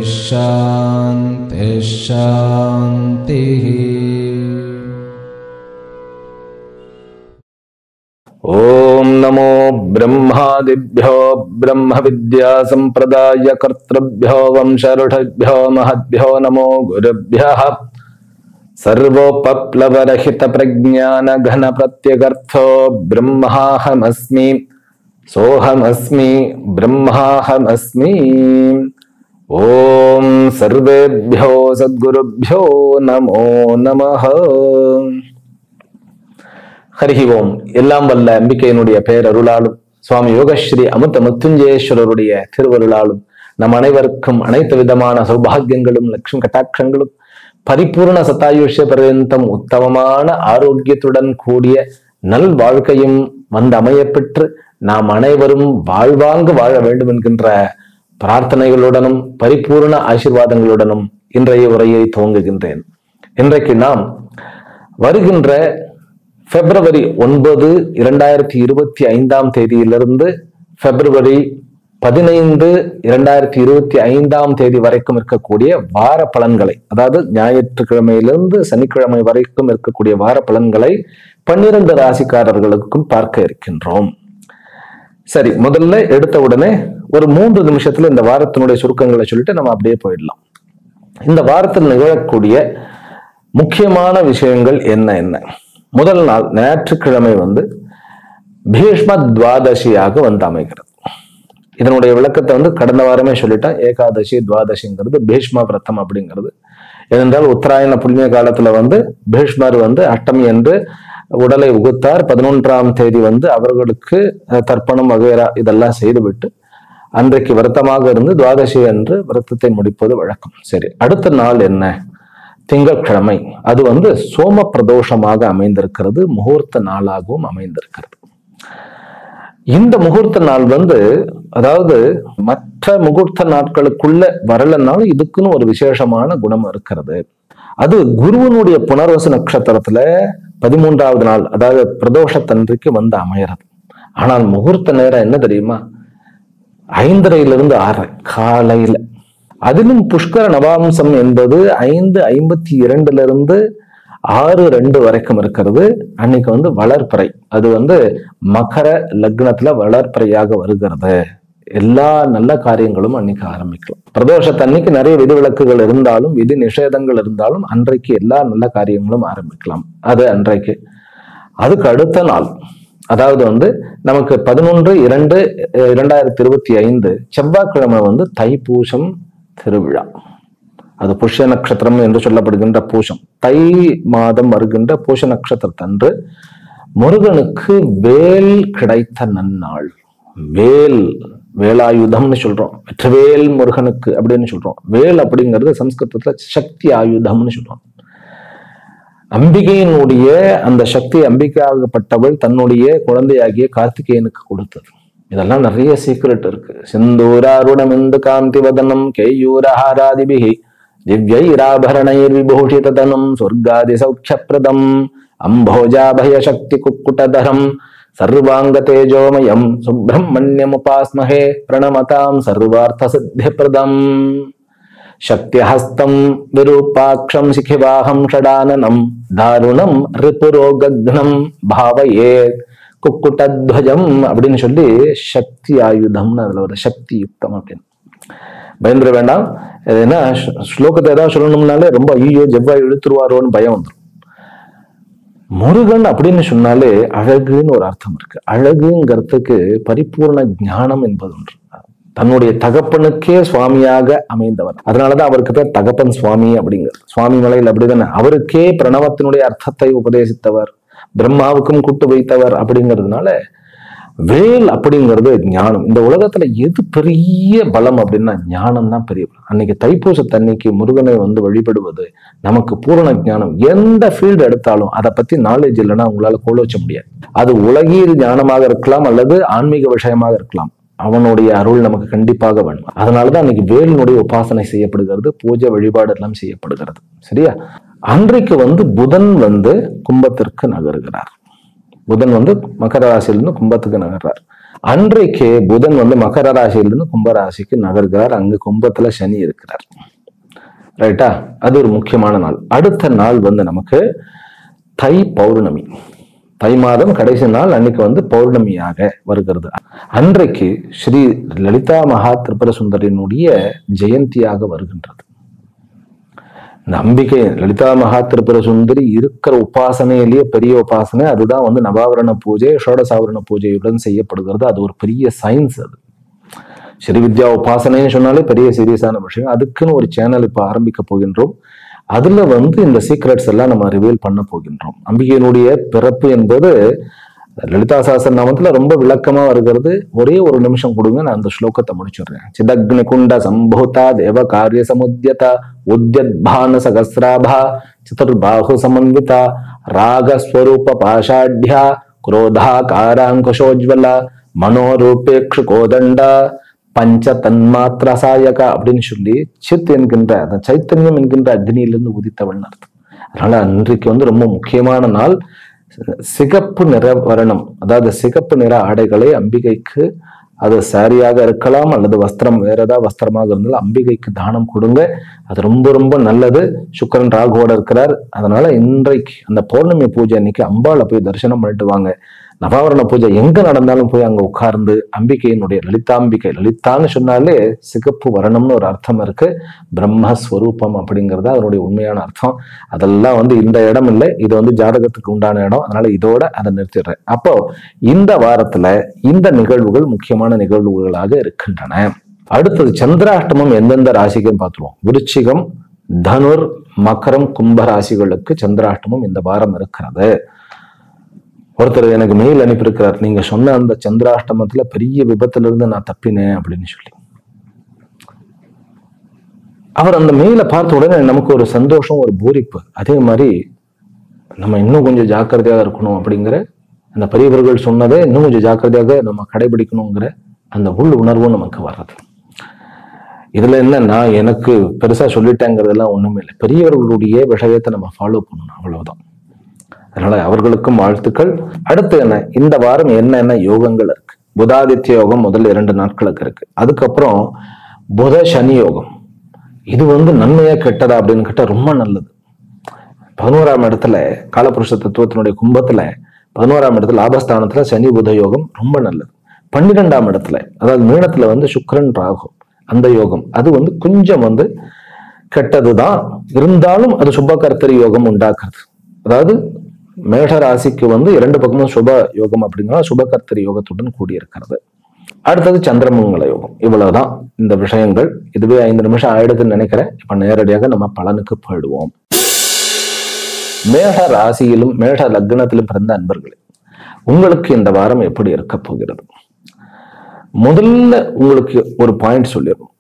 शान्ति शान्तिः। ओम नमो ब्रह्मादिभ्यो ब्रह्म विद्या संप्रदाय कर्तृभ्यो वंशऋषिभ्यो महद्भ्यो नमो गुरुभ्यः। सर्वोपप्लवरहित प्रज्ञान घन प्रत्यगर्थो ब्रह्माहमस्मि सोहमस्मि ब्रह्माहमस्मि। ओम सर्वेभ्यो सद्गुरुभ्यो नमो नमः। ஹரிஹி ஓம். எல்லாம் வல்ல அம்பிகையினுடைய பேரருளாலும் சுவாமி யோகஸ்ரீ அமுத்த முத்துஞ்சேஸ்வரருடைய திருவருளாலும் நம் அனைவருக்கும் அனைத்து விதமான சௌபாகியங்களும் லட்சுமி கட்டாட்சங்களும் பரிபூர்ண சத்தாயுஷ பர்யந்தம் உத்தமமான ஆரோக்கியத்துடன் கூடிய நல் வாழ்க்கையும் வந்து அமையப்பெற்று நாம் அனைவரும் வாழ்வாங்கு வாழ வேண்டும் என்கின்ற பிரார்த்தனைகளுடனும் பரிபூர்ண ஆசீர்வாதங்களுடனும் இன்றைய உரையை துவங்குகின்றேன். இன்றைக்கு நாம் வருகின்ற பிப்ரவரி 9, 2025 தேதியிலிருந்து பிப்ரவரி 15, 2025 வரைக்கும் இருக்கக்கூடிய வார பலன்களை, அதாவது ஞாயிற்றுக்கிழமையிலிருந்து சனிக்கிழமை வரைக்கும் இருக்கக்கூடிய வார பலன்களை 12 ராசிக்காரர்களுக்கும் பார்க்க இருக்கின்றோம். சரி, முதல்ல எடுத்த உடனே ஒரு 3 நிமிஷத்துல இந்த வாரத்தினுடைய சுருக்கங்களை சொல்லிட்டு நம்ம அப்படியே போயிடலாம். இந்த வாரத்தில் நிகழக்கூடிய முக்கியமான விஷயங்கள் என்ன? முதல் நாள் ஞாயிற்றுக்கிழமை பீஷ்ம துவாதசியாக அமைகிறது. இதனுடைய விளக்கத்தை கடந்த வாரமே சொல்லிட்டேன். ஏகாதசி துவாதசிங்கிறது பீஷ்ம விரதம் அப்படிங்கிறது. ஏனென்றால் உத்தராயண புண்ணிய காலத்துல பீஷ்மர் அஷ்டமி என்று உடலை உகுத்தார். 11ஆம் தேதி அவர்களுக்கு தர்ப்பணம் வகைரா இதெல்லாம் செய்துவிட்டு அன்றைக்கு விரதமாக இருந்து துவாதசி என்று விரதத்தை முடிப்பது வழக்கம். சரி, அடுத்த நாள் என்ன? திங்கட்கிழமை. அது சோம பிரதோஷமாக அமைந்திருக்கிறது, முகூர்த்த நாளாகவும் அமைந்திருக்கிறது. இந்த முகூர்த்த நாள் அதாவது மற்ற முகூர்த்த நாட்களுக்குள்ள வரலனாலும் இதுக்குன்னு ஒரு விசேஷமான குணம் இருக்கிறது. அது குருவனுடைய புனர்வசு நட்சத்திரத்துல 13ஆவது நாள், அதாவது பிரதோஷத்தன்றைக்கு அமைகிறது. ஆனால் முகூர்த்த நேரம் என்ன தெரியுமா? 5:30 6 காலையில. அதிலும் புஷ்கர நவாம்சம் என்பது 5:52 6:02 வரைக்கும் இருக்கிறது. அன்னைக்கு வளர்ப்பிறை. அது மகர லக்னத்துல வளர்ப்பிறையாக வருகிறது. எல்லா நல்ல காரியங்களும் அன்னைக்கு ஆரம்பிக்கலாம். பிரதோஷத்தன்னைக்கு நிறைய விதிவிலக்குகள் இருந்தாலும் விதி நிஷேதங்கள் இருந்தாலும் அன்றைக்கு எல்லா நல்ல காரியங்களும் ஆரம்பிக்கலாம். அது அன்றைக்கு. அதுக்கு அடுத்த நாள், அதாவது நமக்கு 11/2/2025 செவ்வாய்க்கிழமை தைப்பூசம் திருவிழா. அது புஷ்ய நட்சத்திரம் என்று சொல்லப்படுகின்ற பூசம், தை மாதம் வருகின்ற பூச நட்சத்திரத்தன்று முருகனுக்கு வேல் கிடைத்த நன்னாள். வேலாயுதம்னு சொல்றோம், வெற்றிவேல் முருகனுக்கு அப்படின்னு சொல்றோம். வேல் அப்படிங்கிறது சம்ஸ்கிருதத்துல சக்தி ஆயுதம்னு சொல்றோம். அம்பிகையினுடைய அந்த சக்தி, அம்பிகையாகப்பட்டவள் தன்னுடைய குழந்தையாகிய கார்த்திகேயனுக்கு கொடுத்தது. இதெல்லாம் நிறைய சீக்ரெட் இருக்கு. சிந்தூராருணமிந்து காந்தி வதனம் கேயூரஹாராதிபிஹி திவ்யைராபரணைர் விபூஷிததனம் சொர்க்காதி சௌக்ஷப்ரதம் அம்போஜாபய சக்தி குக்குடதரம் சர்வாங்க தேஜோமயம் சுப்பிரமண்யமுபாஸ்மஹே பிரணமதாம் சர்வார்த்த சித்திப்ரதம் சக்திஹஸ்தம் விரூபாக்ஷம் சிகிவாஹம் ஷடானனம் தாருணம் ரிபுரோகக்னம் பாவயே குக்குட்டத்வஜம் அப்படின்னு சொல்லி சக்தி ஆயுதம்னு அதுல ஒரு சக்தி யுக்தம் அப்படின்னு. பயந்துட வேண்டாம். ஏன்னா ஸ்லோகத்தை ஏதாவது சொல்லணும்னாலே ரொம்ப ஐயோ ஜெவ்வாய் இழுத்துருவாரோன்னு பயம் வந்துடும். முருகன் அப்படின்னு சொன்னாலே அழகுன்னு ஒரு அர்த்தம் இருக்கு. அழகுங்கிறதுக்கு பரிபூர்ண ஞானம் என்பது ஒன்று. தன்னுடைய தகப்பனுக்கே சுவாமியாக அமைந்தவர். அதனாலதான் அவருக்கு பேர் தகப்பன் சுவாமி அப்படிங்கிறது. சுவாமி மலையில் அப்படிதானே. அவருக்கே பிரணவத்தினுடைய அர்த்தத்தை உபதேசித்தவர், பிரம்மாவுக்கும் கூட்டு வைத்தவர். அப்படிங்கிறதுனால வேல் அப்படிங்கிறது ஞானம். இந்த உலகத்துல எது பெரிய பலம் அப்படின்னா ஞானம் தான் பெரிய பலம். அன்னைக்கு தைப்பூசத்தன்னைக்கு முருகனை வழிபடுவது நமக்கு பூரண ஞானம். எந்த ஃபீல்டு எடுத்தாலும் அதை பத்தி நாலேஜ் இல்லைன்னா உங்களால கோலோச்ச முடியாது. அது உலகியல் ஞானமாக இருக்கலாம் அல்லது ஆன்மீக விஷயமாக இருக்கலாம். அவனுடைய அருள் நமக்கு கண்டிப்பாக வேணும். அதனாலதான் அன்னைக்கு வேலினுடைய உபாசனை செய்யப்படுகிறது, பூஜை வழிபாடு எல்லாம் செய்யப்படுகிறது. சரியா? அன்றைக்கு புதன் கும்பத்திற்கு நகருகிறார். புதன் மகர ராசியிலிருந்து கும்பத்துக்கு நகர்றார். அன்றைக்கு புதன் வந்து மகர ராசியிலிருந்து கும்பராசிக்கு நகர்கிறார். அங்கு கும்பத்துல சனி இருக்கிறார். ரைட்டா? அது ஒரு முக்கியமான நாள். அடுத்த நாள் வந்து நமக்கு தை பௌர்ணமி. தை மாதம் கடைசி நாள் அன்னைக்கு வந்து பௌர்ணமியாக வருகிறது. அன்றைக்கு ஸ்ரீ லலிதா மகா திரிபுர சுந்தரியினுடைய ஜெயந்தியாக வருகின்றது. இந்த அம்பிகை லலிதா மகா திரிபுர சுந்தரி இருக்கிற உபாசனையிலேயே பெரிய உபாசனை அதுதான் வந்து நவாவரண பூஜை, ஷோடசாவரண பூஜையுடன் செய்யப்படுகிறது. அது ஒரு பெரிய சயின்ஸ். அது ஸ்ரீ வித்யா உபாசனைன்னு சொன்னாலே பெரிய சீரியஸான விஷயம். அதுக்குன்னு ஒரு சேனல் இப்ப ஆரம்பிக்க போகின்றோம். அதுல வந்து இந்த சீக்ரெட்ஸ் எல்லாம் நம்ம ரிவீல் பண்ண போகின்றோம். அம்பிகையினுடைய பிறப்பு என்பது லலிதா சஹஸ்ரநாமத்துல ரொம்ப விளக்கமா வருகிறது. ஒரே ஒரு நிமிஷம் கொடுங்க, நான் அந்த ஸ்லோகத்தை முடிச்சுடுறேன். சிதக்னி குண்ட சம்பூதா தேவ காரிய சமுத்யதா உத்யத்பான சகஸ்ராபா சதுர்பாஹு சமன்விதா ராகஸ்வரூப பாஷாட்யா குரோதாகாராங்குஷோஜ்வலா மனோரூபேக்ஷு கோதண்டா பஞ்ச தன்மாத்திர சாயகா அப்படின்னு சொல்லி சித் என்கின்ற அந்த சைத்தன்யம் என்கின்ற அக்னியிலிருந்து உதித்தவள் அர்த்தம். அதனால அன்றைக்கு வந்து ரொம்ப முக்கியமான நாள். சிகப்பு நிற வர்ணம், அதாவது சிகப்பு நிற ஆடைகளை அம்பிகைக்கு, அது சாரியாக இருக்கலாம் அல்லது வஸ்திரம் வேற ஏதாவது வஸ்திரமாக இருந்தாலும் அம்பிகைக்கு தானம் கொடுங்க. அது ரொம்ப ரொம்ப நல்லது. சுக்கிரன் ராகுவோட இருக்கிறார். அதனால இன்றைக்கு அந்த பௌர்ணமி பூஜை அன்னைக்கு அம்பாளை போய் தரிசனம் பண்ணிட்டு வாங்க. நவாவரண பூஜை எங்க நடந்தாலும் போய் அங்க உட்கார்ந்து அம்பிகையினுடைய லலிதாம்பிகை, லலிதான்னு சொன்னாலே சிகப்பு வர்ணம்னு ஒரு அர்த்தம் இருக்கு. பிரம்மஸ்வரூபம் அப்படிங்கிறது அதனுடைய உண்மையான அர்த்தம். அதெல்லாம் வந்து இந்த இடம் இல்லை, இது வந்து ஜாதகத்துக்கு உண்டான இடம். அதனால இதோட அதை நிறுத்திடுறேன். அப்போ இந்த வாரத்துல இந்த நிகழ்வுகள் முக்கியமான நிகழ்வுகளாக இருக்கின்றன. அடுத்தது சந்திராஷ்டமம் எந்தெந்த ராசிக்குன்னு பார்த்துருவோம். விருச்சிகம், தனுர், மகரம், கும்ப ராசிகளுக்கு சந்திராஷ்டமம் இந்த வாரம் இருக்கிறது. ஒருத்தர் எனக்கு மெயில் அனுப்பியிருக்கிறார், நீங்க சொன்ன அந்த சந்திராஷ்டமத்துல பெரிய விபத்துல இருந்து நான் தப்பினேன் அப்படின்னு சொல்லி. அவர் அந்த மெயிலை பார்த்த உடனே நமக்கு ஒரு சந்தோஷம், ஒரு பூரிப்பு. அதே மாதிரி நம்ம இன்னும் கொஞ்சம் ஜாக்கிரதையாக இருக்கணும் அப்படிங்கிற அந்த பெரியவர்கள் சொன்னதை இன்னும் கொஞ்சம் ஜாக்கிரதையாக நம்ம கடைபிடிக்கணுங்கிற அந்த உள் உணர்வும் நமக்கு வர்றது. இதுல என்னன்னா, எனக்கு பெருசா சொல்லிட்டேங்கிறதெல்லாம் ஒண்ணுமே இல்லை. பெரியவர்களுடைய விஷயத்தை நம்ம ஃபாலோ பண்ணணும், அவ்வளவுதான். அதனால அவர்களுக்கும் வாழ்த்துக்கள். அடுத்து என்ன, இந்த வாரம் என்னென்ன யோகங்கள் இருக்கு? புதாதித்ய யோகம் முதல் 2 நாட்களுக்கு இருக்கு. அதுக்கப்புறம் புத சனி யோகம். இது வந்து நன்மையா கெட்டதா அப்படின்னு கேட்டா ரொம்ப நல்லது. 11ஆம் இடத்துல காலபுருஷ தத்துவத்தினுடைய கும்பத்துல 11ஆம் இடத்துல லாபஸ்தானத்துல சனி புத யோகம் ரொம்ப நல்லது. 12ஆம் இடத்துல அதாவது மீனத்துல வந்து சுக்கிரன் ராகு அந்த யோகம் அது வந்து கொஞ்சம் வந்து கெட்டதுதான். இருந்தாலும் அது சுபகர்த்தரி யோகம் உண்டாக்குறது. அதாவது மேஷ ராசிக்கு வந்து 2 பக்கமும் சுப யோகம் அப்படிங்கிற சுபகர்த்தரி யோகத்துடன் கூடியிருக்கிறது. அடுத்தது சந்திரமங்கல யோகம். இவ்வளவுதான் இந்த விஷயங்கள். இதுவே 5 நிமிஷம் ஆயிடுதுன்னு நினைக்கிறேன். இப்ப நேரடியாக நம்ம பலனுக்கு போயிடுவோம். மேஷ ராசியிலும் மேஷ லக்னத்திலும் பிறந்த அன்பர்களே, உங்களுக்கு இந்த வாரம் எப்படி இருக்க போகிறது? முதல்ல உங்களுக்கு ஒரு பாயிண்ட் சொல்லிடணும்.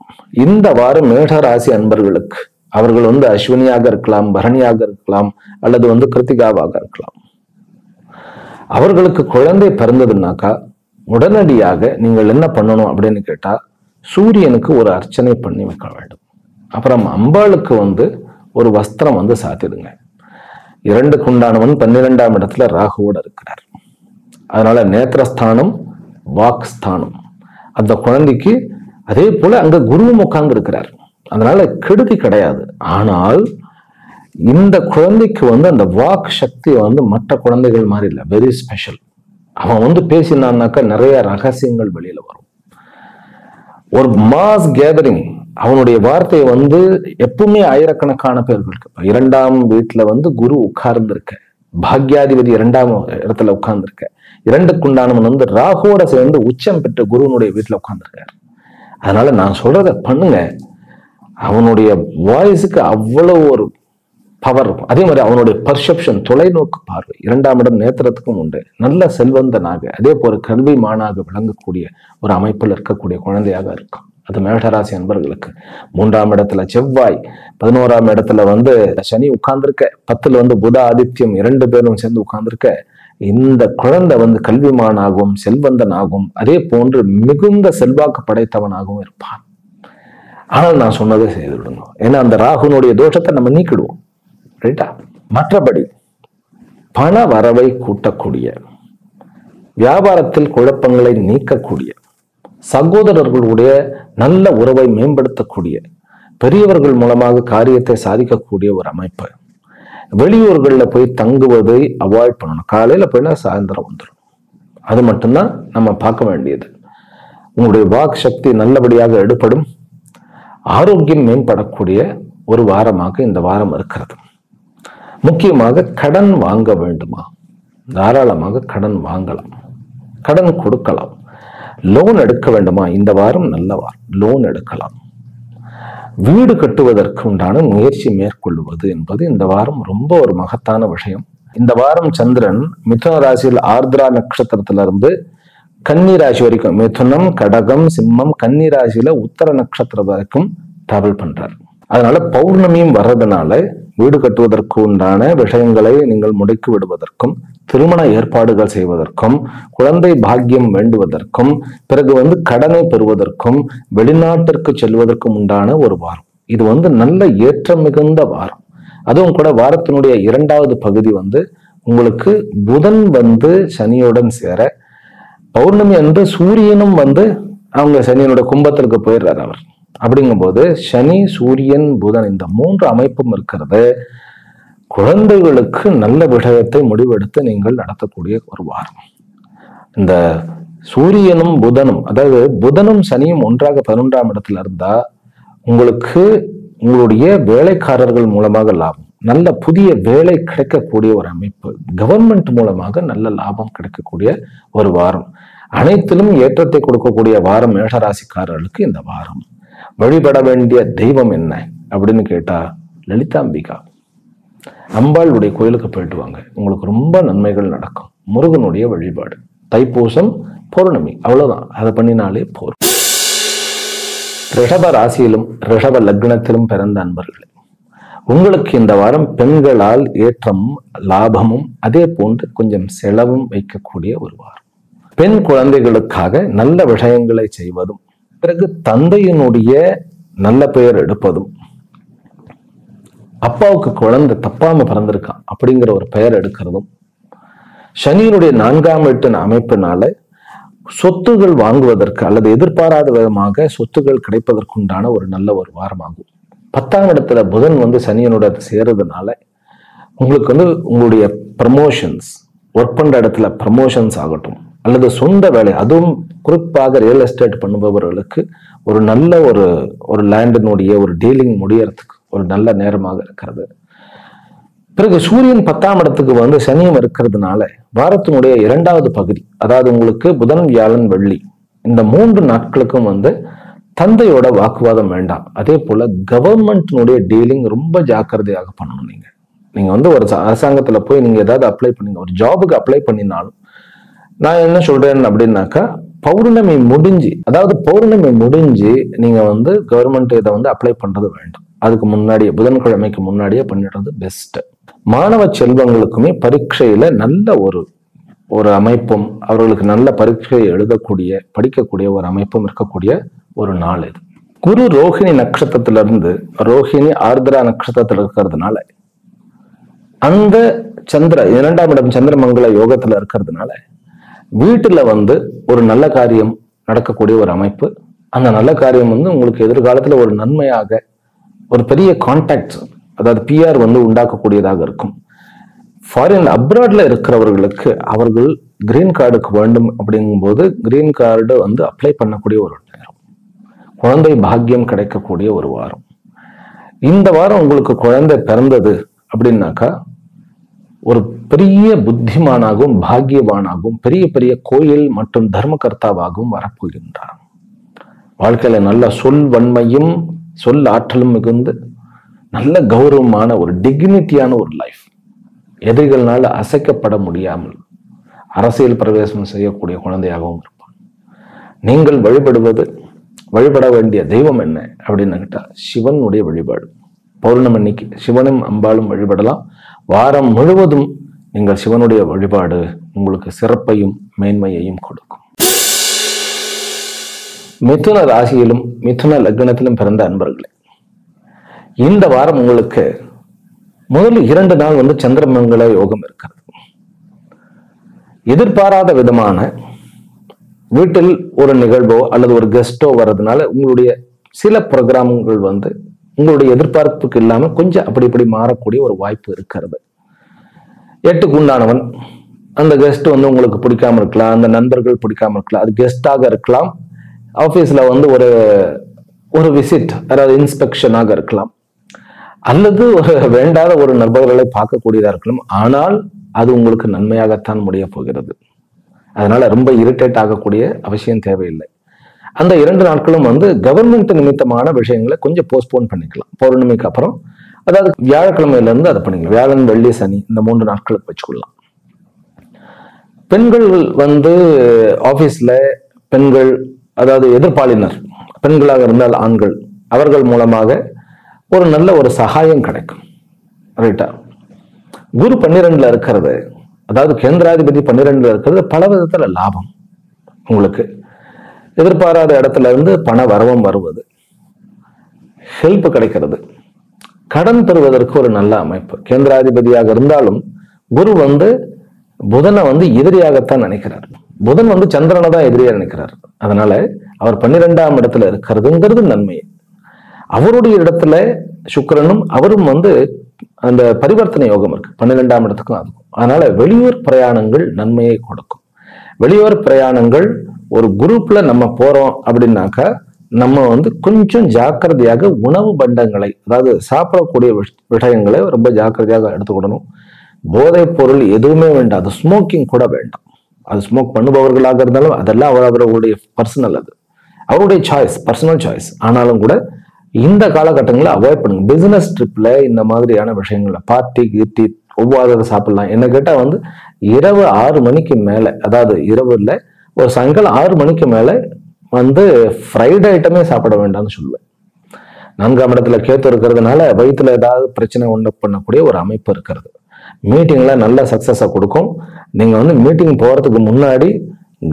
இந்த வாரம் மேஷ ராசி அன்பர்களுக்கு, அவர்கள் வந்து அஸ்வினியாக இருக்கலாம், பரணியாக இருக்கலாம், அல்லது வந்து கிருத்திகாவாக இருக்கலாம். அவர்களுக்கு குழந்தை பிறந்ததுனாக்கா உடனடியாக நீங்கள் என்ன பண்ணணும் அப்படின்னு கேட்டா, சூரியனுக்கு ஒரு அர்ச்சனை பண்ணி வைக்க வேண்டும். அப்புறம் அம்பாளுக்கு வந்து ஒரு வஸ்திரம் வந்து சாத்திடுங்க. 2க்கு உண்டானவன் 12ஆம் இடத்துல ராகுவோட இருக்கிறார். அதனால நேத்திரஸ்தானம், வாக்ஸ்தானம் அந்த குழந்தைக்கு. அதே போல அங்க குருவும் உட்கார்ந்து இருக்கிறார். அதனால கெடுதி கிடையாது. ஆனால் இந்த குழந்தைக்கு வந்து அந்த வாக் சக்தி வந்து மற்ற குழந்தைகள் மாதிரி இல்லை, வெரி ஸ்பெஷல். அவன் வந்து பேசினான்னாக்கா நிறைய ரகசியங்கள் வெளியில வரும். ஒரு மாஸ் கேதரிங், அவனுடைய வார்த்தையை வந்து எப்பவுமே ஆயிரக்கணக்கான பேர்களுக்கு. 2ஆம் வீட்டுல வந்து குரு உட்கார்ந்து இருக்க, பாக்யாதிபதி 2ஆம் இடத்துல உட்கார்ந்து இருக்க, 2க்கு உண்டானவன் வந்து ராகுவோட சேர்ந்து உச்சம் பெற்ற குருவனுடைய வீட்டுல உட்கார்ந்துருக்காரு. அதனால நான் சொல்றத பண்ணுங்க. அவனுடைய வாய்ஸுக்கு அவ்வளவு ஒரு பவர் இருக்கும். அதே மாதிரி அவனுடைய பர்செப்ஷன், தொலைநோக்கு பார்வை 2ஆம் இடம் நேத்திரத்துக்கும் உண்டு. நல்ல செல்வந்தனாக, அதே போல கல்வி மானாக விளங்கக்கூடிய ஒரு அமைப்பில் இருக்கக்கூடிய குழந்தையாக இருக்கும். அது மேஷராசி அன்பர்களுக்கு. 3ஆம் இடத்துல செவ்வாய், 11ஆம் இடத்துல வந்து சனி உட்கார்ந்துருக்க, 10ல் வந்து புத ஆதித்யம் 2 பேரும் சேர்ந்து உட்கார்ந்துருக்க. இந்த குழந்தை வந்து கல்விமானாகவும் செல்வந்தனாகவும் அதே போன்று மிகுந்த செல்வாக்கு படைத்தவனாகவும் இருப்பான். ஆனால் நான் சொன்னதை செய்து விடுங்க. ஏன்னா அந்த ராகுனுடைய தோஷத்தை நம்ம நீக்கிடுவோம். ரைட்டா? மற்றபடி பண வரவை கூட்டக்கூடிய வியாபாரத்தில் குழப்பங்களை நீக்கக்கூடிய, சகோதரர்களுடைய நல்ல உறவை மேம்படுத்தக்கூடிய, பெரியவர்கள் மூலமாக காரியத்தை சாதிக்கக்கூடிய ஒரு அமைப்பு. வெளியூர்களில் போய் தங்குவதை அவாய்ட் பண்ணணும். காலையில போயினா சாயந்தரம் வந்துடும். அது மட்டும்தான் நம்ம பார்க்க வேண்டியது. உங்களுடைய வாக் சக்தி நல்லபடியாக எடுபடும். ஆரோக்கியம் மேம்படக்கூடிய ஒரு வாரமாக இந்த வாரம் இருக்கிறது. முக்கியமாக கடன் வாங்க வேண்டுமா? தாராளமாக கடன் வாங்கலாம், கடன் கொடுக்கலாம். லோன் எடுக்க வேண்டுமா? இந்த வாரம் நல்ல வாரம், லோன் எடுக்கலாம். வீடு கட்டுவதற்கு உண்டான முயற்சி மேற்கொள்வது என்பது இந்த வாரம் ரொம்ப ஒரு மகத்தான விஷயம். இந்த வாரம் சந்திரன் மிதுன ராசியில் ஆர்திரா நட்சத்திரத்திலிருந்து கன்னி ராசி வரைக்கும், மிதுனம், கடகம், சிம்மம், கன்னி ராசியில உத்தர நட்சத்திரம் வரைக்கும் டிராவல் பண்றார். அதனால பௌர்ணமியும் வர்றதுனால வீடு கட்டுவதற்கு உண்டான விஷயங்களை நீங்கள் முடக்கி விடுவதற்கும், திருமண ஏற்பாடுகள் செய்வதற்கும், குழந்தை பாக்கியம் வேண்டுவதற்கும், பிறகு கடனை பெறுவதற்கும், வெளிநாட்டிற்கு செல்வதற்கும் உண்டான ஒரு வாரம். இது நல்ல ஏற்றம் மிகுந்த வாரம். அதுவும் கூட வாரத்தினுடைய 2வது பகுதி உங்களுக்கு புதன் சனியுடன் சேர, பௌர்ணமி அன்று சூரியனும் அவங்க சனியனோட கும்பத்திற்கு போயிடுறாரு அவர். அப்படிங்கும்போது சனி, சூரியன், புதன் இந்த 3 அமைப்பும் இருக்கிறது. குழந்தைகளுக்கு நல்ல விஷயத்தை முடிவெடுத்து நீங்கள் நடத்தக்கூடிய ஒரு வாரம். இந்த சூரியனும் புதனும், அதாவது புதனும் சனியும் ஒன்றாக 11ஆம் இடத்துல இருந்தா உங்களுக்கு உங்களுடைய வேலைக்காரர்கள் மூலமாக லாபம், நல்ல புதிய வேலை கிடைக்கக்கூடிய ஒரு அமைப்பு, கவர்மெண்ட் மூலமாக நல்ல லாபம் கிடைக்கக்கூடிய ஒரு வாரம். அனைத்திலும் ஏற்றத்தை கொடுக்கக்கூடிய வாரம் மேஷராசிக்காரர்களுக்கு இந்த வாரம். வழிபட வேண்டிய தெய்வம் என்ன அப்படின்னு கேட்டா லலிதாம்பிகா அம்பாளுடைய கோயிலுக்கு போயிட்டு வாங்க, உங்களுக்கு ரொம்ப நன்மைகள் நடக்கும். முருகனுடைய வழிபாடு, தைப்பூசம், பௌர்ணமி, அவ்வளவுதான். அதை பண்ணினாலே போதும். ரிஷப ராசியிலும் ரிஷப லக்னத்திலும் பிறந்த அன்பர்களே, உங்களுக்கு இந்த வாரம் பெண்களால் ஏற்றமும் லாபமும் அதே போன்று கொஞ்சம் செலவும் வைக்கக்கூடிய ஒரு வாரம். பெண் குழந்தைகளுக்காக நல்ல விஷயங்களை செய்வதும், பிறகு தந்தையினுடைய நல்ல பெயர் எடுப்பதும், அப்பாவுக்கு குழந்தை தப்பாம பிறந்திருக்கான் அப்படிங்கிற ஒரு பெயர் எடுக்கிறதும், சனியினுடைய 4ஆம் வீட்டின் அமைப்பினால சொத்துகள் வாங்குவதற்கு அல்லது எதிர்பாராத விதமாக சொத்துகள் கிடைப்பதற்குண்டான ஒரு நல்ல ஒரு வாரமாகும். 10ஆம் இடத்துல புதன் சனியனோட சேருறதுனால உங்களுக்கு உங்களுடைய ப்ரமோஷன்ஸ், ஒர்க் பண்ற இடத்துல ப்ரமோஷன்ஸ் ஆகட்டும், அல்லது சொந்த வேலை, அதுவும் குறிப்பாக ரியல் எஸ்டேட் பண்ணுபவர்களுக்கு ஒரு நல்ல ஒரு லேண்டினுடைய ஒரு டீலிங் முடியறதுக்கு ஒரு நல்ல நேரமாக இருக்கிறது. பிறகு சூரியன் 10ஆம் இடத்துக்கு சனியும் இருக்கிறதுனால வாரத்தினுடைய 2வது பகுதி, அதாவது உங்களுக்கு புதன், வியாழன், வெள்ளி இந்த 3 நாட்களுக்கும் தந்தையோட வாக்குவாதம் வேண்டாம். அதே போல கவர்மெண்ட்னுடைய டீலிங் ரொம்ப ஜாக்கிரதையாக பண்ணணும். நீங்க ஒரு அரசாங்கத்துல போய் நீங்க ஏதாவது அப்ளை பண்ணீங்க, ஒரு ஜாபுக்கு அப்ளை பண்ணினாலும் நான் என்ன சொல்றேன் அப்படின்னாக்கா, பௌர்ணமி முடிஞ்சு, அதாவது பௌர்ணமி முடிஞ்சு நீங்க கவர்மெண்ட் இதை அப்ளை பண்றது வேண்டாம். அதுக்கு முன்னாடியே, புதன்கிழமைக்கு முன்னாடியே பண்ணிடுறது பெஸ்ட். மாணவ செல்வங்களுக்குமே பரீட்சையில நல்ல ஒரு அமைப்பும், அவர்களுக்கு நல்ல பரீட்சையை எழுதக்கூடிய, படிக்கக்கூடிய ஒரு அமைப்பும் இருக்கக்கூடிய ஒரு நாள் இது. குரு ரோஹிணி நட்சத்திரத்திலிருந்து, ரோஹிணி ஆர்திரா நட்சத்திரத்தில் இருக்கிறதுனால, அந்த சந்திர 2ஆம் இடம் சந்திரமங்கல யோகத்துல இருக்கிறதுனால வீட்டுல ஒரு நல்ல காரியம் நடக்கக்கூடிய ஒரு அமைப்பு. அந்த நல்ல காரியம் உங்களுக்கு எதிர்காலத்துல ஒரு நன்மையாக, ஒரு பெரிய கான்டாக்ட், அதாவது பிஆர் உண்டாக்கக்கூடியதாக இருக்கும். ஃபாரின் அப்ராட்ல இருக்கிறவர்களுக்கு அவர்கள் கிரீன் கார்டுக்கு வேண்டும் அப்படிங்கும்போது கிரீன் கார்டு அப்ளை பண்ணக்கூடிய ஒரு நேரம். குழந்தை பாக்கியம் கிடைக்கக்கூடிய ஒரு வாரம். இந்த வாரம் உங்களுக்கு குழந்தை பிறந்தது அப்படின்னாக்கா ஒரு பெரிய புத்திமானாகவும் பாக்கியவானாகவும் பெரிய பெரிய கோயில் மற்றும் தர்மகர்த்தாவாகவும் வரப்போகின்றார். வாழ்க்கையில நல்ல சொல் வன்மையும் சொல் ஆற்றலும் மிகுந்து நல்ல கௌரவமான ஒரு டிக்னிட்டியான ஒரு லைஃப், எதிரிகள்னால அசைக்கப்பட முடியாமல் அரசியல் பிரவேசம் செய்யக்கூடிய குழந்தையாகவும் இருப்பான். நீங்கள் வழிபட வேண்டிய தெய்வம் என்ன அப்படின்னு கேட்டா சிவனுடைய வழிபாடு. பௌர்ணமி அன்னைக்கு சிவனும் அம்பாளும் வழிபடலாம். வாரம் முழுவதும் நீங்கள் சிவனுடைய வழிபாடு உங்களுக்கு சிறப்பையும் மேன்மையையும் கொடுக்கும். மிதுன ராசியிலும் மிதுன லக்னத்திலும் பிறந்த அன்பர்களே, இந்த வாரம் உங்களுக்கு முதல் 2 நாள் சந்திரமங்கல யோகம் இருக்கிறது. எதிர்பாராத விதமான வீட்டில் ஒரு நிகழ்வோ அல்லது ஒரு கெஸ்டோ வர்றதுனால உங்களுடைய சில ப்ரோக்ராம்கள் வந்து உங்களுடைய எதிர்பார்ப்புக்கு இல்லாம கொஞ்சம் அப்படி இப்படி மாறக்கூடிய ஒரு வாய்ப்பு இருக்கிறது. 8க்கு உண்டானவன், அந்த கெஸ்ட் வந்து உங்களுக்கு பிடிக்காம இருக்கலாம், அந்த நண்பர்கள் பிடிக்காம இருக்கலாம், அது கெஸ்டாக இருக்கலாம், ஆபீஸ்ல வந்து ஒரு விசிட், அதாவது இன்ஸ்பெக்ஷனாக இருக்கலாம், அல்லது ஒரு வேண்டாத ஒரு நபர்களை பார்க்கக்கூடியதா இருக்கலாம். ஆனால் அது உங்களுக்கு நன்மையாகத்தான் முடிய போகிறது. அதனால ரொம்ப இரிட்டேட் ஆகக்கூடிய அவசியம் தேவையில்லை. அந்த 2 நாட்களும் வந்து கவர்மெண்ட் நிமித்தமான விஷயங்களை கொஞ்சம் போஸ்ட்போன் பண்ணிக்கலாம். பௌர்ணமிக்கு அப்புறம், அதாவது வியாழக்கிழமையில இருந்து அதை பண்ணிக்கலாம். வியாழன், வெள்ளி, சனி இந்த 3 நாட்களுக்கு வச்சுக்கொள்ளலாம். பெண்கள் வந்து ஆபீஸ்ல பெண்கள், அதாவது எதிர்ப்பாளினர் பெண்களாக இருந்தால் ஆண்கள், அவர்கள் மூலமாக ஒரு நல்ல ஒரு சகாயம் கிடைக்கும். ரைட்டா? குரு 12ல இருக்கிறது, அதாவது கேந்திராதிபதி 12ல இருக்கிறது, பல விதத்துல லாபம். உங்களுக்கு எதிர்பாராத இடத்துல இருந்து பண வரவும் வருவது, ஹெல்ப் கிடைக்கிறது, கடன் பெறுவதற்கு ஒரு நல்ல அமைப்பு. கேந்திராதிபதியாக இருந்தாலும் குரு வந்து புதனை வந்து எதிரியாகத்தான் நினைக்கிறார். புதன் வந்து சந்திரனை தான் எதிரியா நினைக்கிறார். அதனால அவர் 12ஆம் இடத்துல இருக்கிறதுங்கிறது நன்மை. அவருடைய இடத்துல சுக்கிரனும் அவரும் வந்து அந்த பரிவர்த்தனை யோகம் இருக்கு 12ஆம் இடத்துக்கும் அதுக்கும். அதனால வெளியூர் பிரயாணங்கள் நன்மையை கொடுக்கும். வெளியூர் பிரயாணங்கள் ஒரு குரூப்ல நம்ம போறோம் அப்படின்னாக்கா நம்ம வந்து கொஞ்சம் ஜாக்கிரதையாக உணவு பண்டங்களை, அதாவது சாப்பிடக்கூடிய விஷயங்களை ரொம்ப ஜாக்கிரதையாக எடுத்துக்கிடணும். போதைப் பொருள் எதுவுமே வேண்டாம், அது ஸ்மோக்கிங் கூட வேண்டாம். அது ஸ்மோக் பண்ணுபவர்களாக இருந்தாலும் அதெல்லாம் அவர்களுடைய பர்சனல், அது அவருடைய சாய்ஸ், பர்சனல் சாய்ஸ். ஆனாலும் கூட இந்த காலகட்டங்களில் அவாய்ட் பண்ணுங்க. பிசினஸ் ட்ரிப்ல இந்த மாதிரியான விஷயங்கள்ல பார்ட்டி கீர்த்தி ஒவ்வாததை சாப்பிடலாம். என்ன கேட்டா வந்து இரவு 6 மணிக்கு மேல, அதாவது இரவுல ஒரு சாயங்காலம் 6 மணிக்கு மேல வந்து ஃப்ரைட் ஐட்டமே சாப்பிட வேண்டாம்னு சொல்லுவேன். 4ஆம் இடத்துல கேத்து இருக்கிறதுனால வயிற்றுல ஏதாவது பிரச்சனை உண்டு பண்ணக்கூடிய ஒரு அமைப்பு இருக்கிறது. மீட்டிங்ல நல்ல சக்சஸை கொடுக்கும். நீங்க வந்து மீட்டிங் போறதுக்கு முன்னாடி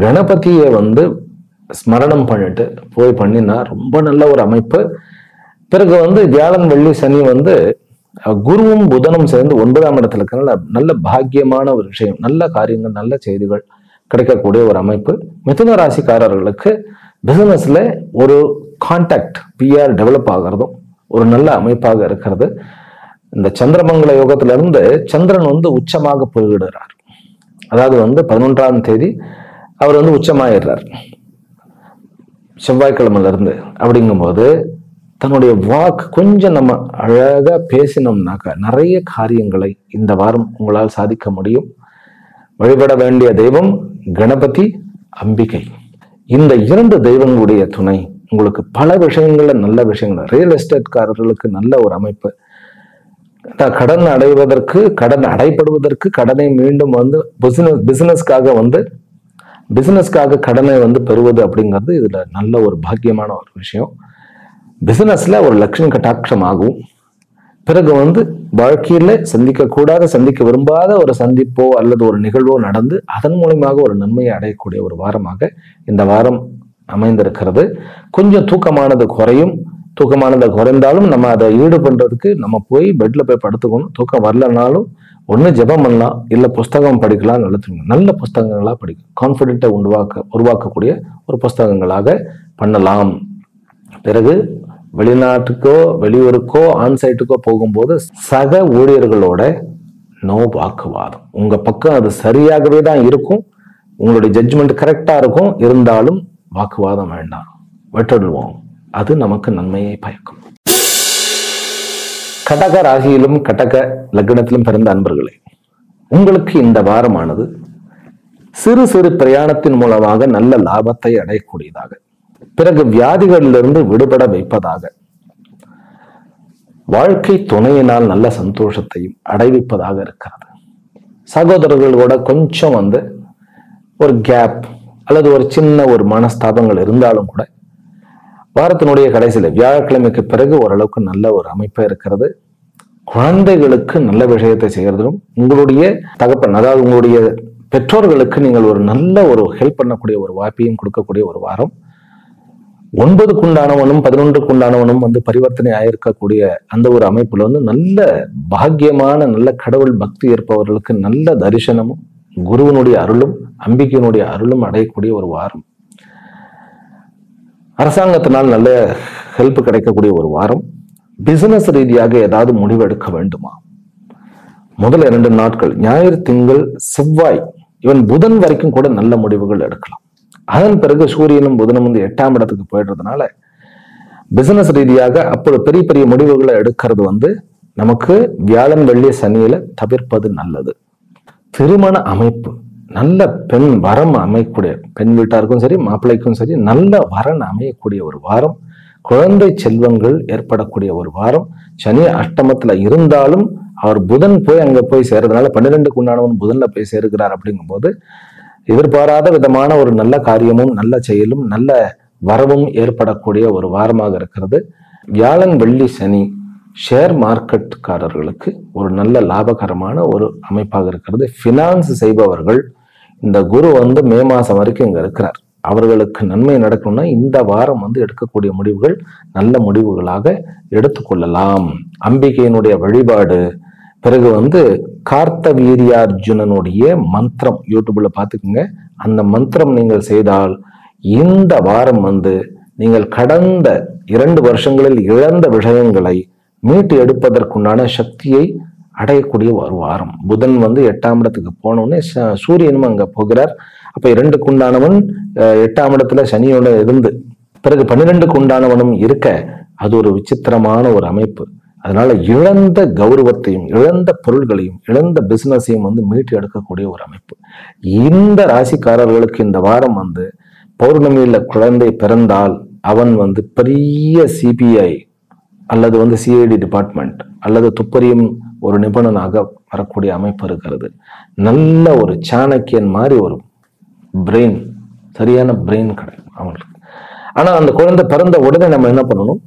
கணபதியை வந்து ஸ்மரணம் பண்ணிட்டு போய் பண்ணினா ரொம்ப நல்ல ஒரு அமைப்பு. பிறகு வந்து வியாழன், வெள்ளி, சனி வந்து குருவும் புதனும் சேர்ந்து 9ஆம் இடத்துல இருக்கிற நல்ல பாக்கியமான ஒரு விஷயம், நல்ல காரியங்கள், நல்ல செய்திகள் கிடைக்கக்கூடிய ஒரு அமைப்பு. மிதுன ராசிக்காரர்களுக்கு பிசினஸ்ல ஒரு கான்டாக்ட், பிஆர் டெவலப் ஆகிறதும் ஒரு நல்ல அமைப்பாக இருக்கிறது. இந்த சந்திரமங்கல யோகத்துல இருந்து சந்திரன் வந்து உச்சமாக போய்விடுறார். அதாவது வந்து 11ஆம் தேதி அவர் வந்து உச்சமாயிடுறார் செவ்வாய்க்கிழமையில இருந்து. அப்படிங்கும்போது தன்னுடைய வாக்கு கொஞ்சம் நம்ம அழகா பேசினோம்னாக்கா நிறைய காரியங்களை இந்த வாரம் உங்களால் சாதிக்க முடியும். வழிபட வேண்டிய தெய்வம் கணபதி, அம்பிகை. இந்த 2 தெய்வங்களுடைய துணை உங்களுக்கு பல விஷயங்கள்ல நல்ல விஷயங்கள். ரியல் எஸ்டேட்காரர்களுக்கு நல்ல ஒரு அமைப்பு. கடன் அடைவதற்கு, கடன் அடைப்படுவதற்கு, கடனை மீண்டும் வந்து பிசினஸ்க்காக கடனை வந்து பெறுவது அப்படிங்கிறது இதுல நல்ல ஒரு பாக்கியமான ஒரு விஷயம். பிசினஸ்ல ஒரு லட்சுமி கட்டாட்சம் ஆகும். பிறகு வந்து வாழ்க்கையில சந்திக்க விரும்பாத ஒரு சந்திப்போ அல்லது ஒரு நிகழ்வோ நடந்து அதன் மூலமாக ஒரு நன்மையை அடையக்கூடிய ஒரு வாரமாக இந்த வாரம் அமைந்திருக்கிறது. கொஞ்சம் தூக்கமானது குறையும். தூக்கமானது குறைந்தாலும் நம்ம அதை ஈடு பண்றதுக்கு நம்ம போய் பெட்ல போய் படுத்துக்கணும். தூக்கம் வரலனாலும் ஒண்ணு ஜெபம் பண்ணலாம், இல்ல புஸ்தகம் படிக்கலாம். நல்ல புஸ்தகங்களா படிக்கும். கான்பிடென்ட்டை உருவாக்கக்கூடிய ஒரு புஸ்தகங்களாக பண்ணலாம். பிறகு வெளிநாட்டுக்கோ வெளியூருக்கோ ஆன்சைட்டுக்கோ போகும்போது சக ஊழியர்களோட நோ வாக்குவாதம். உங்க பக்கம் அது சரியாகவே தான் இருக்கும், உங்களுடைய ஜட்ஜ்மெண்ட் கரெக்டா இருக்கும். இருந்தாலும் வாக்குவாதம் வேண்டாம், விட்டுடுவோம். அது நமக்கு நன்மையை பயக்கும். கடக ராசியிலும் கடக லக்னத்திலும் பிறந்த அன்பர்களே, உங்களுக்கு இந்த வாரமானது சிறு சிறு பிரயாணத்தின் மூலமாக நல்ல லாபத்தை அடையக்கூடியதாக, பிறகு வியாதிகளிலிருந்து விடுபட வைப்பதாக, வாழ்க்கை துணையினால் நல்ல சந்தோஷத்தையும் அடைவிப்பதாக இருக்கிறது. சகோதரர்களோட கொஞ்சம் வந்து ஒரு கேப் அல்லது ஒரு சின்ன ஒரு மனஸ்தாபங்கள் இருந்தாலும் கூட வாரத்தினுடைய கடைசியில வியாழக்கிழமைக்கு பிறகு ஓரளவுக்கு நல்ல ஒரு அமைப்பா இருக்கிறது. குழந்தைகளுக்கு நல்ல விஷயத்தை செய்யறதும், உங்களுடைய தகப்பன் அதாவது உங்களுடைய பெற்றோர்களுக்கு நீங்கள் ஒரு நல்ல ஒரு ஹெல்ப் பண்ணக்கூடிய ஒரு வாய்ப்பையும் கொடுக்கக்கூடிய ஒரு வாரம். 9க்குண்டானவனும் 11க்குண்டானவனும் வந்து பரிவர்த்தனை ஆயிருக்கக்கூடிய அந்த ஒரு அமைப்புல வந்து நல்ல பாக்கியமான நல்ல கடவுள் பக்தி இருப்பவர்களுக்கு நல்ல தரிசனமும் குருவனுடைய அருளும் அம்பிகையினுடைய அருளும் அடையக்கூடிய ஒரு வாரம். அரசாங்கத்தினால் நல்ல ஹெல்ப் கிடைக்கக்கூடிய ஒரு வாரம். பிசினஸ் ரீதியாக ஏதாவது முடிவு எடுக்க வேண்டுமா, முதல் 2 நாட்கள் ஞாயிறு, திங்கள், செவ்வாய், இவன் புதன் வரைக்கும் கூட நல்ல முடிவுகள் எடுக்கலாம். அதன் பிறகு சூரியனும் புதனும் வந்து 8ஆம் இடத்துக்கு போயிடுறதுனால பிசினஸ் ரீதியாக அப்போ பெரிய பெரிய முடிவுகளை எடுக்கிறது வந்து நமக்கு வியாழன், வெள்ளி, சனியில தவிர்ப்பது நல்லது. திருமண அமைப்பு, நல்ல பெண் வரம் அமையக்கூடிய, பெண் வீட்டாருக்கும் சரி மாப்பிள்ளைக்கும் சரி நல்ல வரன் அமையக்கூடிய ஒரு வாரம். குழந்தை செல்வங்கள் ஏற்படக்கூடிய ஒரு வாரம். சனி அஷ்டமத்துல இருந்தாலும் அவர் புதன் போய் அங்க போய் சேர்றதுனால 12க்கு உண்டானவன் புதன்ல போய் சேருகிறார். அப்படிங்கும் போது எதிர்பாராத விதமான ஒரு நல்ல காரியமும் நல்ல செயலும் நல்ல வரவும் ஏற்படக்கூடிய ஒரு வாரமாக இருக்கிறது. வியாழன், வெள்ளி, சனி ஷேர் மார்க்கெட்காரர்களுக்கு ஒரு நல்ல லாபகரமான ஒரு அமைப்பாக இருக்கிறது. ஃபினான்ஸ் செய்பவர்கள், இந்த குரு வந்து மே மாசம் வரைக்கும் இங்க இருக்கிறார், அவர்களுக்கு நன்மை நடக்கணும்னா இந்த வாரம் வந்து எடுக்கக்கூடிய முடிவுகள் நல்ல முடிவுகளாக எடுத்துக்கொள்ளலாம். அம்பிகையினுடைய வழிபாடு, பிறகு வந்து கார்த்தவீரியார்ஜுனனுடைய மந்திரம் யூடியூப்ல பார்த்துக்குங்க. அந்த மந்திரம் நீங்கள் செய்தால் இந்த வாரம் வந்து நீங்கள் கடந்த 2 வருஷங்களில் இழந்த விஷயங்களை மீட்டு எடுப்பதற்குண்டான சக்தியை அடையக்கூடிய ஒரு வாரம். புதன் வந்து 8ஆம் இடத்துக்கு போனோடனே சூரியனும் அங்க போகிறார். அப்ப 2க்கு உண்டானவன் 8ஆம் இடத்துல சனியோட இருந்து பிறகு 12க்கு உண்டானவனும் இருக்க அது ஒரு விசித்திரமான ஒரு அமைப்பு. அதனால இழந்த கௌரவத்தையும் இழந்த பொருள்களையும் இழந்த பிசினஸையும் வந்து மீட்டு எடுக்கக்கூடிய ஒரு அமைப்பு. இந்த ராசிக்காரர்களுக்கு இந்த வாரம் வந்து பௌர்ணமியில குழந்தை பிறந்தால் அவன் வந்து பெரிய சிபிஐ அல்லது வந்து சிஐடி டிபார்ட்மெண்ட் அல்லது துப்பறியும் ஒரு நிபுணனாக வரக்கூடிய அமைப்பு இருக்கிறது. நல்ல ஒரு சாணக்கியன் மாதிரி ஒரு பிரெயின், சரியான பிரெயின் கிடைக்கும் அவங்களுக்கு. ஆனா அந்த குழந்தை பிறந்த உடனே நம்ம என்ன பண்ணணும்,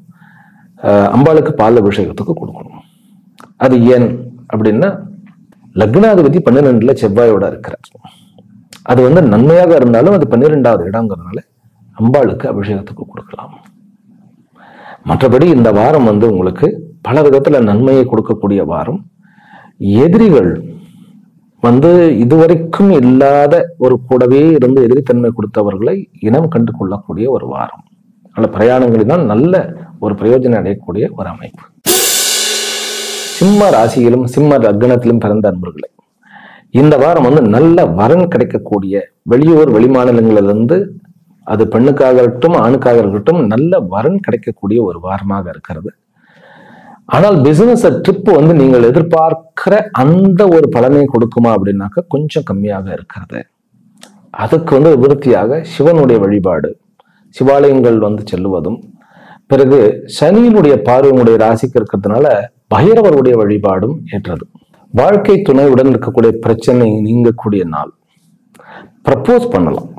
அம்பாளுக்கு பால் அபிஷேகத்துக்கு கொடுக்கணும். அது ஏன் அப்படின்னா லக்னாதிபதி 12ல செவ்வாயோட இருக்கிறார். அது வந்து நன்மையாக இருந்தாலும் அது 12வது இடங்கிறதுனால அம்பாளுக்கு அபிஷேகத்துக்கு கொடுக்கலாம். மற்றபடி இந்த வாரம் வந்து உங்களுக்கு பல விதத்துல நன்மையை கொடுக்கக்கூடிய வாரம். எதிரிகள் வந்து இதுவரைக்கும் இல்லாத ஒரு கூடவே இருந்து எதிரித்தன்மை கொடுத்தவர்களை இனம் கண்டு கொள்ளக்கூடிய ஒரு வாரம். நல்ல பிரயாணங்களினால் நல்ல ஒரு பிரயோஜனம் அடையக்கூடிய ஒரு அமைப்பு. சிம்ம ராசியிலும் சிம்ம லக்னத்திலும் பிறந்த அன்பர்களை இந்த வாரம் வந்து நல்ல வரன் கிடைக்கக்கூடிய, வெளியூர் வெளிமாநிலங்களிலிருந்து அது பெண்ணுக்காக இருக்கட்டும் ஆணுக்காக இருக்கட்டும் நல்ல வரன் கிடைக்கக்கூடிய ஒரு வாரமாக இருக்கிறது. ஆனால் பிசினஸ் ட்ரிப் வந்து நீங்கள் எதிர்பார்க்கிற அந்த ஒரு பலனை கொடுக்குமா அப்படின்னாக்க கொஞ்சம் கம்மியாக இருக்கிறது. அதுக்கு வந்து விருத்தியாக சிவனுடைய வழிபாடு, சிவாலயங்கள் வந்து செல்லுவதும், பிறகு சனியினுடைய பார்வையுடைய ராசிக்கு இருக்கிறதுனால பைரவருடைய வழிபாடும் ஏற்றது. வாழ்க்கை துணையுடன் இருக்கக்கூடிய பிரச்சனை நீங்கக்கூடிய நாள். ப்ரப்போஸ் பண்ணலாம்,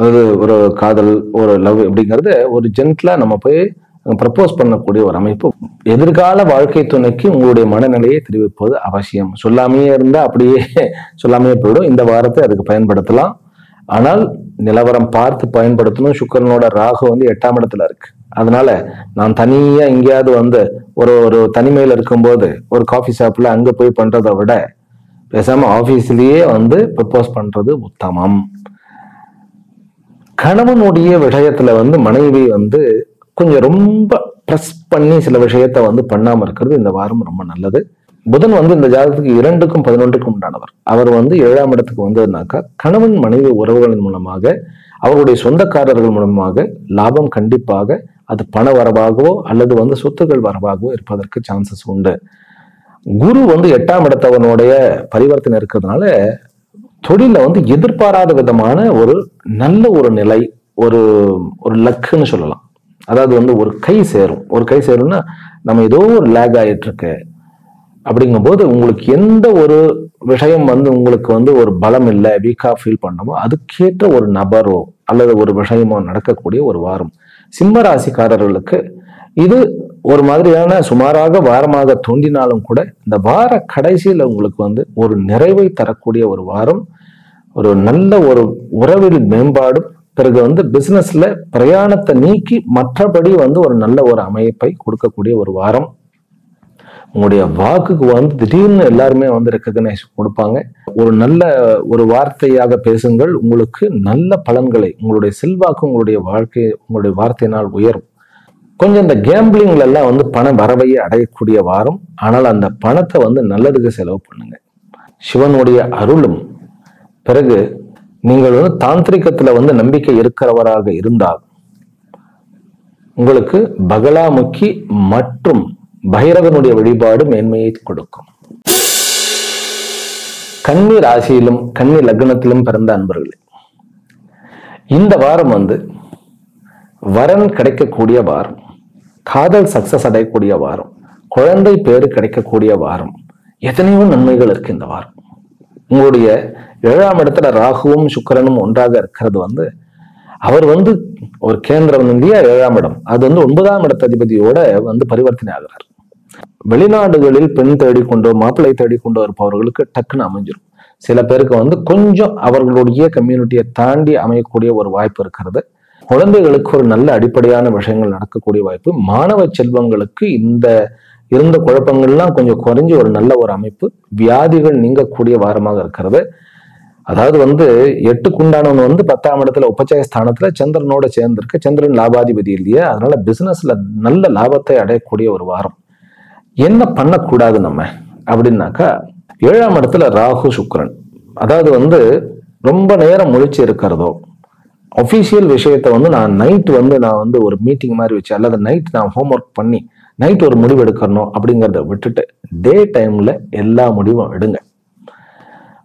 அது ஒரு காதல் ஒரு லவ் அப்படிங்கிறது ஒரு ஜென்ட்லா நம்ம போய் ப்ரப்போஸ் பண்ணக்கூடிய ஒரு அமைப்பு. எதிர்கால வாழ்க்கை துணைக்கு உங்களுடைய மனநிலையை தெரிவிப்பது அவசியம். சொல்லாமையே இருந்தா அப்படியே சொல்லாமையே போயிடும். இந்த வாரத்தை அதுக்கு பயன்படுத்தலாம். ஆனால் நிலவரம் பார்த்து பயன்படுத்தணும். சுக்கிரனோட ராகு வந்து 8ஆம் இடத்துல இருக்கு. அதனால நான் தனியா எங்கேயாவது வந்து ஒரு தனிமையில இருக்கும்போது ஒரு காஃபி ஷாப்ல அங்க போய் பண்றதை விட பேசாம ஆபீஸ்லயே வந்து ப்ரப்போஸ் பண்றது உத்தமம். கணவனுடைய விஷயத்துல வந்து மனைவி வந்து கொஞ்சம் ரொம்ப ப்ரெஸ் பண்ணி சில விஷயத்த வந்து பண்ணாம இருக்கிறது இந்த வாரம் ரொம்ப நல்லது. புதன் வந்து இந்த ஜாதகத்துக்கு 2க்கும் 11க்கும் உண்டானவர். அவர் வந்து 7ஆம் இடத்துக்கு வந்ததுனாக்கா கணவன் மனைவி உறவுகளின் மூலமாக அவருடைய சொந்தக்காரர்கள் மூலமாக லாபம் கண்டிப்பாக அது பண வரவாகவோ அல்லது வந்து சொத்துக்கள் வரவாகவோ இருப்பதற்கு சான்சஸ் உண்டு. குரு வந்து 8ஆம் இடத்தவனுடைய பரிவர்த்தனை இருக்கிறதுனால தொழில வந்து எதிர்பாராத விதமான ஒரு நல்ல ஒரு நிலை, ஒரு லக்குன்னு சொல்லலாம். அதாவது வந்து ஒரு கை சேரும்னா நம்ம ஏதோ ஒரு லேக் ஆயிட்டு இருக்கு அப்படிங்கும் போது உங்களுக்கு எந்த ஒரு விஷயம் வந்து உங்களுக்கு வந்து ஒரு பலம் இல்லை, வீக்கா ஃபீல் பண்ணமோ அதுக்கேற்ற ஒரு நபரோ அல்லது ஒரு விஷயமோ நடக்கக்கூடிய ஒரு வாரம். சிம்ம ராசிக்காரர்களுக்கு இது ஒரு மாதிரியான சுமாராக வாரமாக தோன்றினாலும் கூட இந்த வார கடைசியில உங்களுக்கு வந்து ஒரு நிறைவை தரக்கூடிய ஒரு வாரம். ஒரு நல்ல ஒரு உறவில் மேம்பாடும், பிறகு வந்து பிசினஸ்ல பிரயாணத்தை நீக்கி மற்றபடி வந்து ஒரு நல்ல ஒரு அமைப்பை கொடுக்கக்கூடிய ஒரு வாரம். உங்களுடைய வாக்குக்கு வந்து திடீர்னு எல்லாருமே வந்து ரெக்கக்னைஸ் கொடுப்பாங்க. ஒரு நல்ல ஒரு வார்த்தையாக பேசுங்கள், உங்களுக்கு நல்ல பலன்களை, உங்களுடைய செல்வாக்கு உங்களுடைய வாழ்க்கை உங்களுடைய வார்த்தையினால் உயரும். கொஞ்சம் இந்த கேம்பிளிங்ல எல்லாம் வந்து பண வரவையை அடையக்கூடிய வாரம். ஆனால் அந்த பணத்தை வந்து நல்லதுக்கு செலவு பண்ணுங்க. சிவனுடைய அருளும், பிறகு நீங்கள் வந்து தாந்திரிகத்துல வந்து நம்பிக்கை இருக்கிறவராக இருந்தால் உங்களுக்கு பகலாமுக்கி மற்றும் பைரவனுடைய வழிபாடு மேன்மையை கொடுக்கும். கன்னி ராசியிலும் கன்னி லக்னத்திலும் பிறந்த அன்பர்களே, இந்த வாரம் வந்து வரன் கிடைக்கக்கூடிய வாரம், காதல் சக்சஸ் அடையக்கூடிய வாரம், குழந்தை பேரு கிடைக்கக்கூடிய வாரம், எத்தனையோ நன்மைகள் இருக்கு இந்த வாரம். உங்களுடைய 7ஆம் இடத்துல ராகுவும் சுக்கிரனும் ஒன்றாக இருக்கிறது வந்து அவர் வந்து ஒரு கேந்திரம் இந்தியா 7ஆம் இடம், அது வந்து 9ஆம் இடத்த அதிபதியோட வந்து பரிவர்த்தனை ஆகிறார். வெளிநாடுகளில் பெண் தேடிக்கொண்டோ மாப்பிள்ளை தேடிக்கொண்டோ இருப்பவர்களுக்கு டக்குன்னு அமைஞ்சிடும். சில பேருக்கு வந்து கொஞ்சம் அவர்களுடைய கம்யூனிட்டியை தாண்டி அமையக்கூடிய ஒரு வாய்ப்பு இருக்கிறது. குழந்தைகளுக்கு ஒரு நல்ல அடிப்படையான விஷயங்கள் நடக்கக்கூடிய வாய்ப்பு. மாணவ செல்வங்களுக்கு இந்த இருந்த குழப்பங்கள்லாம் கொஞ்சம் குறைஞ்சி ஒரு நல்ல ஒரு அமைப்பு, வியாதிகள் நீங்கக்கூடிய வாரமாக இருக்கிறது. அதாவது வந்து 8க்கு உண்டானவன் வந்து 10ஆம் இடத்துல உபச்சய ஸ்தானத்துல சந்திரனோட சேர்ந்திருக்கு. சந்திரன் லாபாதிபதி இல்லையா, அதனால பிசினஸ்ல நல்ல லாபத்தை அடையக்கூடிய ஒரு வாரம். என்ன பண்ணக்கூடாது நம்ம அப்படின்னாக்கா, 7ஆம் இடத்துல ராகு சுக்கிரன், அதாவது வந்து ரொம்ப நேரம் முழிச்சு இருக்கிறதோ, அஃபீஷியல் விஷயத்த வந்து நான் நைட் வந்து நான் வந்து ஒரு மீட்டிங் மாதிரி வச்சு அல்லது நைட் நான் ஹோம்ஒர்க் பண்ணி நைட் ஒரு முடிவு எடுக்கணும் அப்படிங்கிறத விட்டுட்டு டே டைம்ல எல்லா முடிவும் எடுங்க.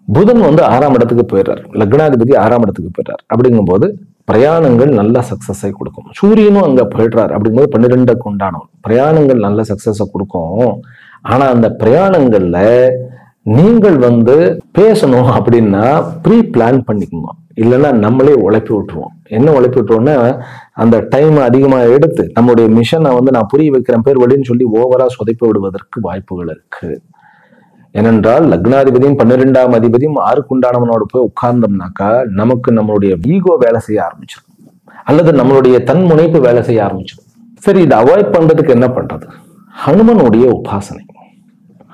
புதன் வந்து 6ஆம் இடத்துக்கு போயிடுறார், லக்னாதிபதி 6ஆம் இடத்துக்கு போயிடுறார். அப்படிங்கும்போது பிரயாணங்கள் நல்ல சக்சஸை கொடுக்கும். சூரியனும் அங்க போயிடுறார், அப்படிங்கும்போது 12க்கு உண்டானவன். பிரயாணங்கள் நல்ல சக்சஸை கொடுக்கும். ஆனா அந்த பிரயாணங்கள்ல நீங்கள் வந்து பேசணும் அப்படின்னா ப்ரீ பிளான் பண்ணிக்கோங்க, இல்லைன்னா நம்மளே உழைப்பி விட்டுருவோம். என்ன உழைப்பி விட்டுருவோம்னா, அந்த டைம் அதிகமா எடுத்து நம்முடைய மிஷனை வந்து நான் புரிய வைக்கிறேன் பேர் வழின்னு சொல்லி ஓவரா சொதைப்பி விடுவதற்கு வாய்ப்புகள் இருக்கு. ஏனென்றால் லக்னாதிபதியும் 12ஆம் அதிபதியும் 6க்கு உண்டானவனோட போய் உட்கார்ந்தோம்னாக்கா நமக்கு நம்மளுடைய ஈகோ வேலை செய்ய ஆரம்பிச்சிடும், அல்லது நம்மளுடைய தன்முனைப்பு வேலை செய்ய ஆரம்பிச்சிடும். சரி, இதை அவாய்ட் பண்றதுக்கு என்ன பண்றது? ஹனுமனுடைய உபாசனை,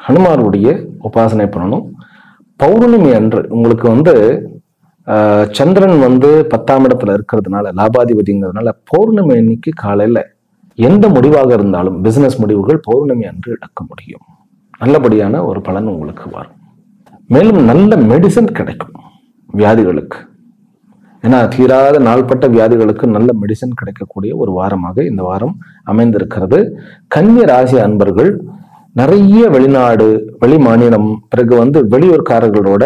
ஹனுமானுடைய உபாசனை பண்ணணும். பௌர்ணமி அன்று உங்களுக்கு வந்து சந்திரன் வந்து 10ஆம் இடத்துல இருக்கிறதுனால லாபாதிபதிங்கிறதுனால பௌர்ணமி அன்னைக்கு காலையில எந்த முடிவாக இருந்தாலும் பிசினஸ் முடிவுகள் பௌர்ணமி அன்று எடுக்க முடியும். நல்லபடியான ஒரு பலன் உங்களுக்கு வரும். மேலும் நல்ல மெடிசன் கிடைக்கும் வியாதிகளுக்கு. ஏன்னா தீராத நாள்பட்ட வியாதிகளுக்கு நல்ல மெடிசன் கிடைக்கக்கூடிய ஒரு வாரமாக இந்த வாரம் அமைந்திருக்கிறது. கன்னி ராசி அன்பர்கள் நிறைய வெளிநாடு, வெளி மாநிலம், பிறகு வந்து வெளியூர்காரர்களோட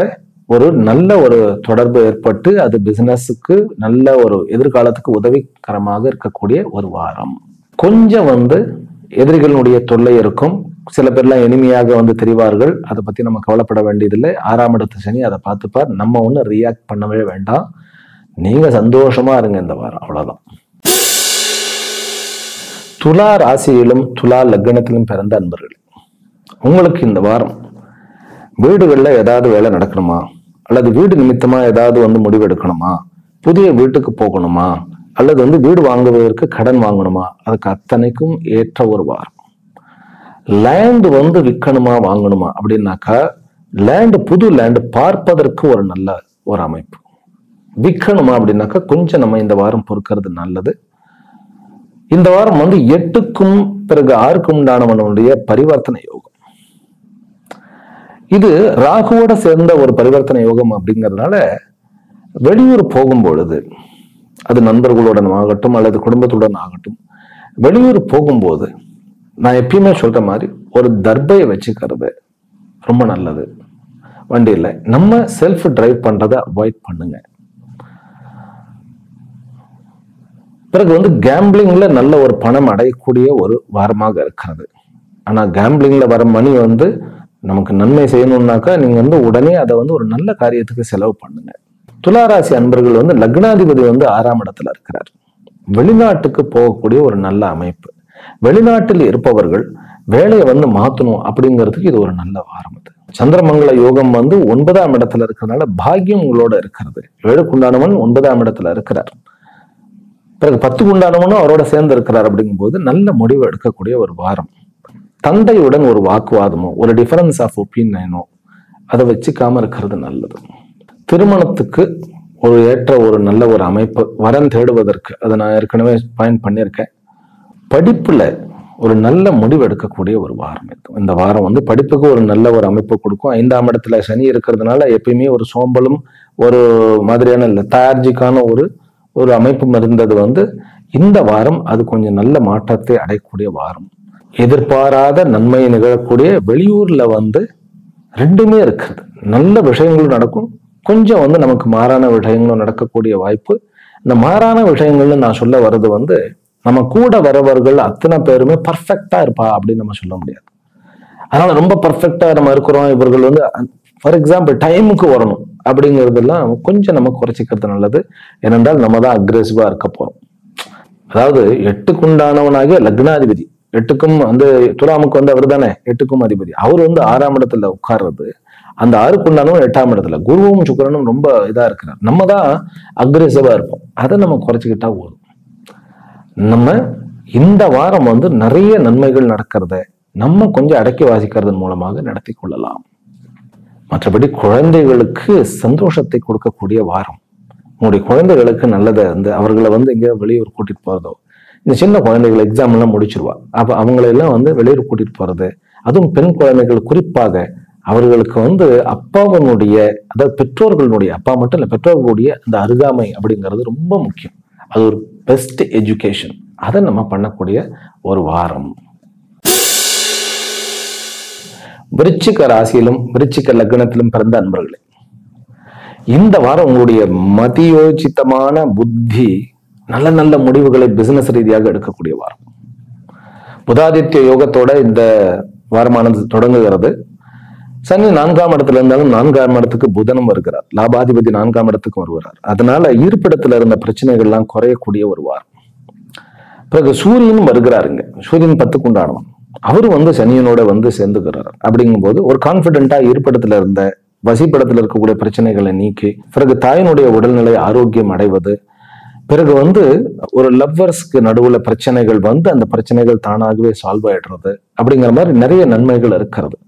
ஒரு நல்ல ஒரு தொடர்பு ஏற்பட்டு அது பிசினஸுக்கு நல்ல ஒரு எதிர்காலத்துக்கு உதவிகரமாக இருக்கக்கூடிய ஒரு வாரம். கொஞ்சம் வந்து எதிரிகளுடைய தொல்லை இருக்கும். சில பேர்லாம் இனிமையாக வந்து தெரிவார்கள். அதை பத்தி நம்ம கவலைப்பட வேண்டியதில்லை. 6ஆம் இடத்து சனி அதை பார்த்துப்பார். நம்ம ஒன்றும் ரியாக்ட் பண்ணவே வேண்டாம். நீங்க சந்தோஷமா இருங்க இந்த வாரம், அவ்வளவுதான். துலா ராசியிலும் துலா லக்னத்திலும் பிறந்த அன்பர்கள், உங்களுக்கு இந்த வாரம் வீடுகள்ல ஏதாவது வேலை நடக்கணுமா, அல்லது வீடு நிமித்தமா ஏதாவது வந்து முடிவு எடுக்கணுமா, புதிய வீட்டுக்கு போகணுமா, அல்லது வந்து வீடு வாங்குவதற்கு கடன் வாங்கணுமா, அதுக்கு அத்தனைக்கும் ஏற்ற ஒரு வாரம். லேண்ட் வந்து விற்கணுமா வாங்கணுமா அப்படின்னாக்கா லேண்டு, புது லேண்டு பார்ப்பதற்கு ஒரு நல்ல ஒரு அமைப்பு. விற்கணுமா அப்படின்னாக்கா கொஞ்சம் நம்ம இந்த வாரம் பொறுக்கிறது நல்லது. இந்த வாரம் வந்து 8க்கும் பிறகு 6க்கும் உண்டானவனுடைய பரிவர்த்தனை யோகம். இது ராகுவோட சேர்ந்த ஒரு பரிவர்த்தனை யோகம் அப்படிங்கிறதுனால வெளியூர் போகும் பொழுது, அது நண்பர்களுடன் ஆகட்டும் அல்லது குடும்பத்துடன் ஆகட்டும், வெளியூர் போகும்போது நான் எப்பயுமே சொல்ற மாதிரி ஒரு தர்பையை வச்சுக்கிறது ரொம்ப நல்லது. வண்டியில நம்ம செல்ஃப் டிரைவ் பண்றதை அவாய்ட் பண்ணுங்க. பிறகு வந்து கேம்பிளிங்ல நல்ல ஒரு பணம் அடையக்கூடிய ஒரு வாரமாக இருக்கிறது. ஆனா கேம்பிளிங்ல வர மணி வந்து நமக்கு நன்மை செய்யணும்னாக்கா நீங்க வந்து உடனே அதை வந்து ஒரு நல்ல காரியத்துக்கு செலவு பண்ணுங்க. துளாராசி அன்பர்கள் வந்து லக்னாதிபதி வந்து 6ஆம் இடத்துல இருக்கிறார். வெளிநாட்டுக்கு போகக்கூடிய ஒரு நல்ல அமைப்பு. வெளிநாட்டில் இருப்பவர்கள் வேலையை வந்து மாத்தணும் அப்படிங்கிறதுக்கு இது ஒரு நல்ல வாரம். அது சந்திரமங்கல யோகம் வந்து 9ஆம் இடத்துல இருக்கிறதுனால பாக்கியம் உங்களோட இருக்கிறது. 7க்கு உண்டானவன் 9ஆம் இடத்துல இருக்கிறார். பிறகு 10க்கு உண்டானவனும் அவரோட சேர்ந்து இருக்கிறார். அப்படிங்கும் போது நல்ல முடிவு எடுக்கக்கூடிய ஒரு வாரம். தந்தையுடன் ஒரு வாக்குவாதமோ ஒரு டிஃபரன்ஸ் ஆஃப் ஒப்பீனியனோ அதை வச்சுக்காம இருக்கிறது நல்லது. திருமணத்துக்கு ஒரு ஏற்ற ஒரு நல்ல ஒரு அமைப்பு வரன் தேடுவதற்கு அதை நான் ஏற்கனவே பாயிண்ட் பண்ணியிருக்கேன். படிப்புல ஒரு நல்ல முடிவு எடுக்கக்கூடிய ஒரு வாரம் இது. இந்த வாரம் வந்து படிப்புக்கு ஒரு நல்ல ஒரு அமைப்பு கொடுக்கும். 5ஆம் இடத்துல சனி இருக்கிறதுனால எப்பயுமே ஒரு சோம்பலும் ஒரு மாதிரியான லெத்தார்ஜிக்கான ஒரு அமைப்பும் இருந்தது வந்து இந்த வாரம் அது கொஞ்சம் நல்ல மாற்றத்தை அடையக்கூடிய வாரம். எதிர்பாராத நன்மை நிகழக்கூடிய வெளியூர்ல வந்து ரெண்டுமே இருக்குது. நல்ல விஷயங்களும் நடக்கும், கொஞ்சம் வந்து நமக்கு மாறான விஷயங்களும் நடக்கக்கூடிய வாய்ப்பு. இந்த மாறான விஷயங்கள்னு நான் சொல்ல வர்றது வந்து நம்ம கூட வரவர்கள் அத்தனை பேருமே பர்ஃபெக்டா இருப்பா அப்படின்னு நம்ம சொல்ல முடியாது. அதனால ரொம்ப பர்ஃபெக்டா நம்ம இருக்கிறோம், இவர்கள் வந்து ஃபார் எக்ஸாம்பிள் டைமுக்கு வரணும் அப்படிங்கிறதெல்லாம் கொஞ்சம் நம்ம குறைச்சிக்கிறது நல்லது. ஏனென்றால் நம்ம தான் அக்ரெசிவா இருக்க போறோம். அதாவது 8க்கு உண்டானவனாகிய லக்னாதிபதி, 8க்கும் வந்து துலாமுக்கு வந்து அவர் தானே 8க்கும் அதிபதி, அவர் வந்து 6ஆம் இடத்துல உட்கார்றது. அந்த 6க்கு உண்டானவன் 8ஆம் இடத்துல, குருவும் சுக்கிரனும் ரொம்ப இதா இருக்கிறார். நம்ம தான் அக்ரெசிவா இருப்போம். அதை நம்ம குறைச்சிக்கிட்டா போதும். நம்ம இந்த வாரம் வந்து நிறைய நன்மைகள் நடக்கிறத நம்ம கொஞ்சம் அடக்கி வாசிக்கிறதன் மூலமாக நடத்தி கொள்ளலாம். மற்றபடி குழந்தைகளுக்கு சந்தோஷத்தை கொடுக்கக்கூடிய வாரம். உங்களுடைய குழந்தைகளுக்கு நல்லதை வந்து அவர்களை வந்து எங்கேயோ வெளியூர் கூட்டிட்டு போறதோ, இந்த சின்ன குழந்தைகள் எக்ஸாம் எல்லாம் முடிச்சிருவா, அப்ப அவங்களெல்லாம் வந்து வெளியூர் கூட்டிட்டு போறது, அதுவும் பெண் குழந்தைகள் குறிப்பாக அவர்களுக்கு வந்து அப்பாவனுடைய அதாவது பெற்றோர்களுடைய, அப்பா மட்டும் இல்லை பெற்றோர்களுடைய அந்த அருகாமை அப்படிங்கிறது ரொம்ப முக்கியம். அது ஒரு பெஸ்ட் எஜுகேஷன். அதை நம்ம பண்ணக்கூடிய ஒரு வாரம். விருச்சிக ராசியிலும் விருச்சிக லக்னத்திலும் பிறந்த அன்பர்களே, இந்த வாரம் உங்களுடைய மதியோசித்தமான புத்தி நல்ல நல்ல முடிவுகளை பிசினஸ் ரீதியாக எடுக்கக்கூடிய வாரம். புதாதித்ய யோகத்தோட இந்த வாரமானது தொடங்குகிறது. சனி 4ஆம் இடத்துல இருந்தாலும் 4ஆம் இடத்துக்கு புதனும் வருகிறார். லாபாதிபதி 4ஆம் இடத்துக்கு வருகிறார். அதனால ஈர்ப்பிடத்துல இருந்த பிரச்சனைகள்லாம் குறையக்கூடிய ஒரு வாரம். பிறகு சூரியனும் வருகிறாருங்க. சூரியன் 10க்கு உண்டானவன், அவரும் வந்து சனியனோட வந்து சேர்ந்துக்கிறார். அப்படிங்கும் போது ஒரு கான்பிடென்டா ஈர்ப்பிடத்துல இருந்த வசிப்பிடத்துல இருக்கக்கூடிய பிரச்சனைகளை நீக்கி பிறகு தாயினுடைய உடல்நிலை ஆரோக்கியம் அடைவது, பிறகு வந்து ஒரு லவ்வர்ஸ்க்கு நடுவுல பிரச்சனைகள் வந்து அந்த பிரச்சனைகள் தானாகவே சால்வ் ஆயிடுறது, அப்படிங்கிற மாதிரி நிறைய நன்மைகள் இருக்கிறது.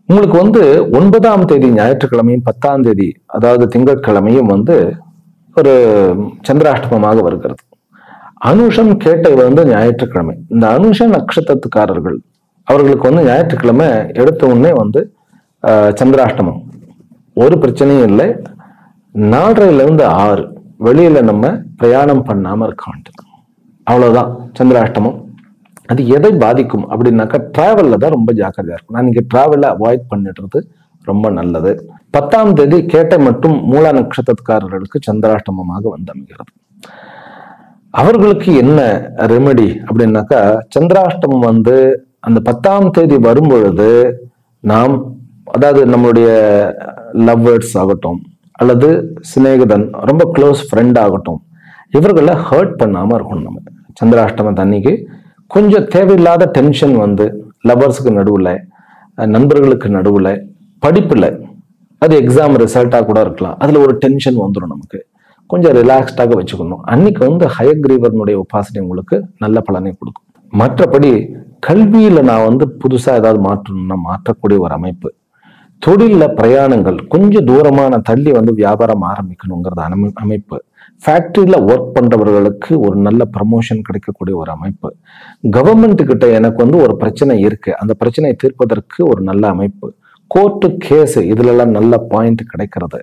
உங்களுக்கு வந்து 9ஆம் தேதி ஞாயிற்றுக்கிழமையும் 10ஆம் தேதி அதாவது திங்கட்கிழமையும் வந்து ஒரு சந்திராஷ்டமமாக வருகிறது. அனுஷம் கேட்டை வந்து ஞாயிற்றுக்கிழமை. இந்த அனுஷ நட்சத்திரத்துக்காரர்கள் அவர்களுக்கு வந்து ஞாயிற்றுக்கிழமை எடுத்த உடனே வந்து சந்திராஷ்டமம். ஒரு பிரச்சனையும் இல்லை. 4:30 to 6 வெளியில நம்ம பிரயாணம் பண்ணாம இருக்க வேண்டும். அவ்வளவுதான் சந்திராஷ்டமம். அது எதை பாதிக்கும் அப்படின்னாக்கா டிராவல்ல தான் ரொம்ப ஜாக்கிரதையா இருக்கும். நான் இங்க டிராவலை அவாய்ட் பண்ணிடுறது ரொம்ப நல்லது. 10ஆம் தேதி கேட்டை மட்டும் மூலா நட்சத்திரக்காரர்களுக்கு சந்திராஷ்டமமாக வந்து அமைகிறது. அவர்களுக்கு என்ன ரெமெடி அப்படின்னாக்கா, சந்திராஷ்டமம் வந்து அந்த 10ஆம் தேதி வரும் பொழுது நாம் அதாவது நம்மளுடைய லவ்வர்ஸ் ஆகட்டும் அல்லது சிநேகிதன் ரொம்ப க்ளோஸ் ஃப்ரெண்ட் ஆகட்டும், இவர்களை ஹர்ட் பண்ணாம இருக்கணும். நம்ம சந்திராஷ்டமம் அன்னைக்கு கொஞ்சம் தேவையில்லாத டென்ஷன் வந்து லவர்ஸுக்கு நடுவில், நண்பர்களுக்கு நடுவில், படிப்பில், அது எக்ஸாம் ரிசல்ட்டாக கூட இருக்கலாம், அதில் ஒரு டென்ஷன் வந்துடும். நமக்கு கொஞ்சம் ரிலாக்ஸ்டாக வச்சுக்கணும். அன்னைக்கு வந்து ஹயக்ரீவனுடைய உபாசனை உங்களுக்கு நல்ல பலனை கொடுக்கும். மற்றபடி கல்வியில நான் வந்து புதுசா ஏதாவது மாற்றணும்னா மாற்றக்கூடிய ஒரு அமைப்பு. தொழில பிரயாணங்கள், கொஞ்சம் தூரமான தள்ளி வந்து வியாபாரம் ஆரம்பிக்கணுங்கிறது அமைப்பு. ஃபேக்டரியில ஒர்க் பண்றவர்களுக்கு ஒரு நல்ல ப்ரமோஷன் கிடைக்கக்கூடிய ஒரு அமைப்பு. கவர்மெண்ட் கிட்ட எனக்கு வந்து ஒரு பிரச்சனை இருக்கு, அந்த பிரச்சனையை தீர்ப்பதற்கு ஒரு நல்ல அமைப்பு. கோர்ட்டு கேஸ் இதுல எல்லாம் நல்ல பாயிண்ட் கிடைக்கிறது.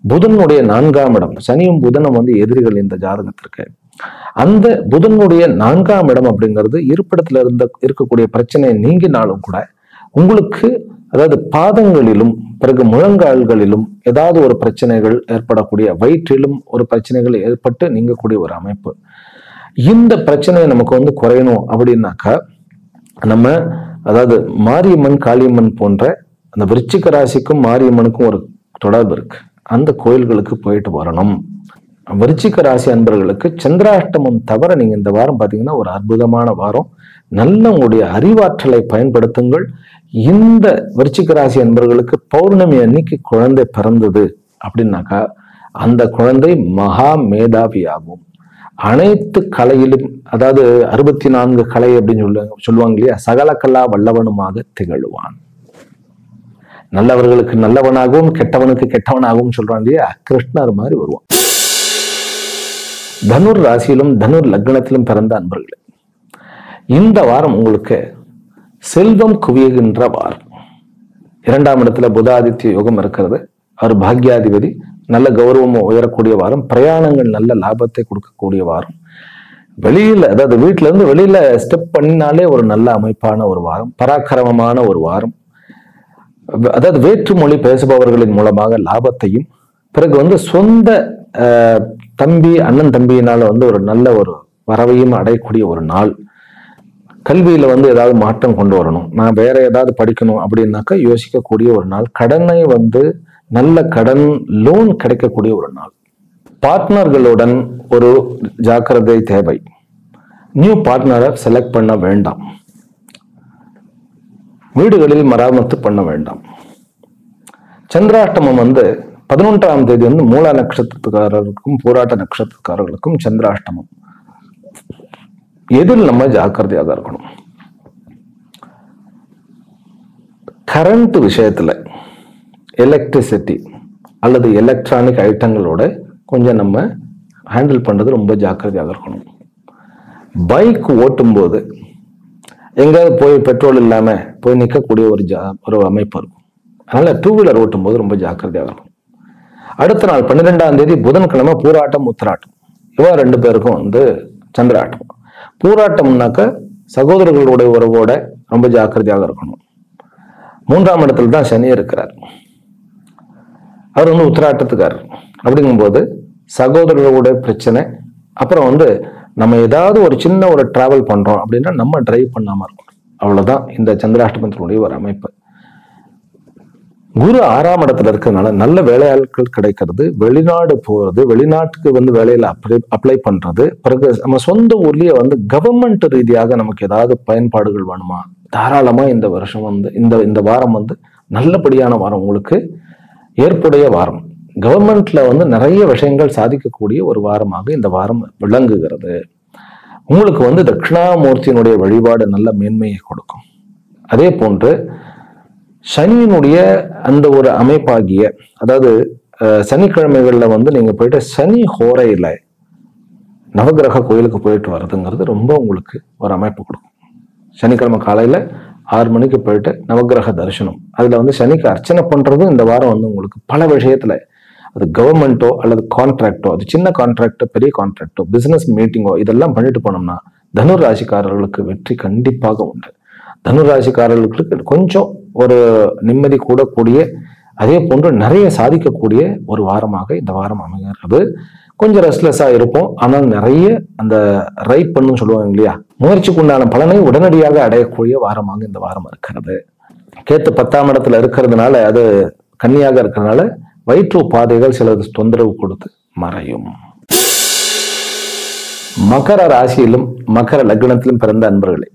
புதனுடைய 4ஆம் இடம், சனியும் புதனும் வந்து எதிரிகள் இந்த ஜாதகத்திற்கு. அந்த புதனுடைய 4ஆம் இடம் அப்படிங்கிறது இருப்பிடத்துல இருக்கக்கூடிய பிரச்சனை நீங்கினாலும் கூட உங்களுக்கு அதாவது பாதங்களிலும் பிறகு முழங்கால்களிலும் ஏதாவது ஒரு பிரச்சனைகள் ஏற்படக்கூடிய, வயிற்றிலும் ஒரு பிரச்சனைகள் ஏற்பட்டு நீங்கக்கூடிய ஒரு அமைப்பு. இந்த பிரச்சனையை நமக்கு வந்து குறையணும் அப்படின்னாக்கா நம்ம அதாவது மாரியம்மன் காளியம்மன் போன்ற அந்த விருச்சிக ராசிக்கும் மாரியம்மனுக்கும் ஒரு தொடர்பு இருக்கு. அந்த கோயில்களுக்கு போயிட்டு வரணும். விருச்சிக ராசி அன்பர்களுக்கு சந்திராஷ்டமம் தவிர நீங்க இந்த வாரம் பாத்தீங்கன்னா ஒரு அற்புதமான வாரம். நல்ல உங்களுடைய அறிவாற்றலை பயன்படுத்துங்கள். இந்த விருச்சிக ராசி அன்பர்களுக்கு பௌர்ணமி அன்னைக்கு குழந்தை பிறந்தது அப்படின்னாக்கா அந்த குழந்தை மகா மேதாவி ஆகும். அனைத்து கலையிலும், அதாவது 64 கலை அப்படின்னு சொல்லுவாங்க இல்லையா, சகல கலா வல்லவனுமாக திகழ்வான். நல்லவர்களுக்கு நல்லவனாகவும் கெட்டவனுக்கு கெட்டவனாகவும் சொல்றான் இல்லையா, கிருஷ்ணர் மாதிரி வருவான். தனுர் ராசியிலும் தனுர் லக்னத்திலும் பிறந்த அன்பர்களே, இந்த வாரம் உங்களுக்கு செல்வம் குவியுகின்ற வாரம். 2ஆம் இடத்துல புதாதித்ய யோகம் இருக்கிறது. அவர் பாக்யாதிபதி. நல்ல கௌரவம் உயரக்கூடிய வாரம். பிரயாணங்கள் நல்ல லாபத்தை கொடுக்கக்கூடிய வாரம். வெளியில, அதாவது வீட்டுல இருந்து வெளியில ஸ்டெப் பண்ணினாலே ஒரு நல்ல அமைப்பான ஒரு வாரம், பராக்கிரமமான ஒரு வாரம். அதாவது வேற்றுமொழி பேசுபவர்களின் மூலமாக லாபத்தையும், பிறகு சொந்த தம்பி அண்ணன் தம்பியினால ஒரு நல்ல ஒரு வரவையும் அடையக்கூடிய ஒரு நாள். கல்வியில ஏதாவது மாற்றம் கொண்டு வரணும், நான் வேற ஏதாவது படிக்கணும் அப்படின்னாக்கா யோசிக்கக்கூடிய ஒரு நாள். கடனை நல்ல கடன் லோன் கிடைக்கக்கூடிய ஒரு நாள். பார்ட்னர்களுடன் ஒரு ஜாக்கிரதை தேவை. நியூ பார்ட்னரை செலக்ட் பண்ண வேண்டாம். வீடுகளில் மராமத்து பண்ண வேண்டாம். சந்திராஷ்டமம் 11ஆம் தேதி மூலா நட்சத்திரத்துக்காரர்களுக்கும் பூராட்ட நட்சத்திரக்காரர்களுக்கும் சந்திராஷ்டமம். எதில் நம்ம ஜாக்கிரதையாக இருக்கணும்? கரண்ட் விஷயத்துல, எலக்ட்ரிசிட்டி அல்லது எலக்ட்ரானிக் ஐட்டங்களோட கொஞ்சம் நம்ம ஹேண்டில் பண்றது ரொம்ப ஜாக்கிரதையாக இருக்கணும். பைக் ஓட்டும் போது எங்கேயாவது போய் பெட்ரோல் இல்லாம போய் நிற்கக்கூடிய ஒரு அமைப்பு இருக்கும். அதனால 2 வீலர் ஓட்டும் போது ரொம்ப ஜாக்கிரதையாக இருக்கும். அடுத்த நாள் 12ஆம் தேதி புதன்கிழமை பூராட்டம் உத்திராட்டம். இவா 2 பேருக்கும் சந்திராட்டம். பூராட்டம்னாக்க சகோதரர்களுடைய உறவோட ரொம்ப ஜாக்கிரதையாக இருக்கணும். 3ஆம் இடத்துல தான் சனி இருக்கிறார். அவர் உத்திராட்டத்துக்காரர். அப்படிங்கும்போது சகோதரர்களுடைய பிரச்சனை. அப்புறம் நம்ம ஏதாவது ஒரு சின்ன ஒரு டிராவல் பண்றோம் அப்படின்னா நம்ம டிரைவ் பண்ணாம இருக்கணும். அவ்வளவுதான் இந்த சந்திராஷ்டமத்தினுடைய ஒரு அமைப்பு. குரு 6ஆம் இடத்துல இருக்கிறதுனால நல்ல வேலையாட்கள் கிடைக்கிறது, வெளிநாடு போறது, வெளிநாட்டுக்கு வேலையில அப்ளை பண்றது, பிறகு நம்ம சொந்த ஊர்லயே கவர்மெண்ட் ரீதியாக நமக்கு ஏதாவது பயன்பாடுகள் வேணுமா, தாராளமா இந்த வருஷம் இந்த வாரம் நல்லபடியான வாரம், உங்களுக்கு ஏற்புடைய வாரம். கவர்மெண்ட்ல நிறைய விஷயங்கள் சாதிக்கக்கூடிய ஒரு வாரமாக இந்த வாரம் விளங்குகிறது. உங்களுக்கு தட்சிணாமூர்த்தியினுடைய வழிபாடு நல்ல மேன்மையை கொடுக்கும். அதே போன்று சனியினுடைய அந்த ஒரு அமைப்பாகிய, அதாவது சனிக்கிழமைகள்ல நீங்க போயிட்டு சனி ஹோரையில நவகிரக கோயிலுக்கு போயிட்டு வர்றதுங்கிறது ரொம்ப உங்களுக்கு ஒரு அமைப்பு கொடுக்கும். சனிக்கிழமை காலையில 6 மணிக்கு போயிட்டு நவகிரக தரிசனம், அதுல சனிக்கு அர்ச்சனை பண்றதும் இந்த வாரம் உங்களுக்கு பல விஷயத்துல, அது கவர்மெண்ட்டோ அல்லது கான்ட்ராக்டோ, அது சின்ன கான்ட்ராக்டோ பெரிய கான்ட்ராக்டோ பிசினஸ் மீட்டிங்கோ இதெல்லாம் பண்ணிட்டு போனோம்னா தனுர் ராசிக்காரர்களுக்கு வெற்றி கண்டிப்பாக உண்டு. தனுர் ராசிக்காரர்களுக்கு கொஞ்சம் ஒரு நிம்மதி கூடக்கூடிய, அதே போன்று நிறைய சாதிக்கக்கூடிய ஒரு வாரமாக இந்த வாரம் அமைகிறது. கொஞ்சம் ரெஸ்ட்லெஸ்ஸா இருப்போம், ஆனால் நிறைய அந்த ரைட் பண்ணுன்னு சொல்லுவாங்க இல்லையா, முயற்சிக்கு உண்டான பலனை உடனடியாக அடையக்கூடிய வாரமாக இந்த வாரம் இருக்கிறது. கேத்து 10ஆம் இடத்துல இருக்கிறதுனால, அது கன்னியாக இருக்கிறதுனால வயிற்று பாதைகள் சிலது தொந்தரவு கொடுத்து மறையும். மகர ராசியிலும் மகர லக்னத்திலும் பிறந்த அன்பர்களே,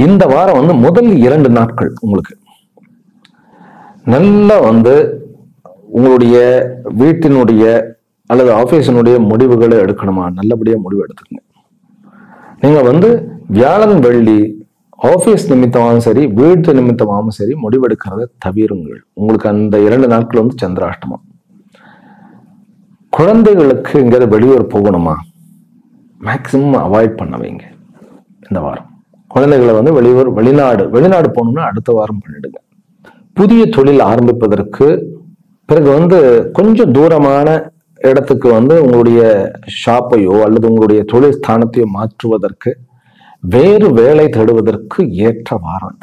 இந்த வாரம் முதல் 2 நாட்கள் உங்களுக்கு நல்ல உங்களுடைய வீட்டினுடைய அல்லது ஆபீஸினுடைய முடிவுகளை எடுக்கணுமா, நல்லபடியா முடிவு எடுத்துக்கங்க. நீங்க வியாழன் வெள்ளி ஆபீஸ் நிமித்தமாகவும் சரி வீட்டு நிமித்தமாகவும் சரி முடிவெடுக்கிறத தவிருங்கள். உங்களுக்கு அந்த 2 நாட்கள் சந்திராஷ்டமம். குழந்தைகளுக்கு எங்கேயாவது வெளியூர் போகணுமா, மேக்சிமம் அவாய்ட் பண்ண வைங்க இந்த வாரம். குழந்தைகளை வெளிநாடு போகணும்னா அடுத்த வாரம் பண்ணிடுங்க. புதிய தொழில் ஆரம்பிப்பதற்கு, பிறகு கொஞ்சம் தூரமான இடத்துக்கு உங்களுடைய ஷாப்பையோ அல்லது உங்களுடைய தொழில் ஸ்தானத்தையோ மாற்றுவதற்கு, வேறு வேலை தேடுவதற்கு ஏற்ற வாரம்.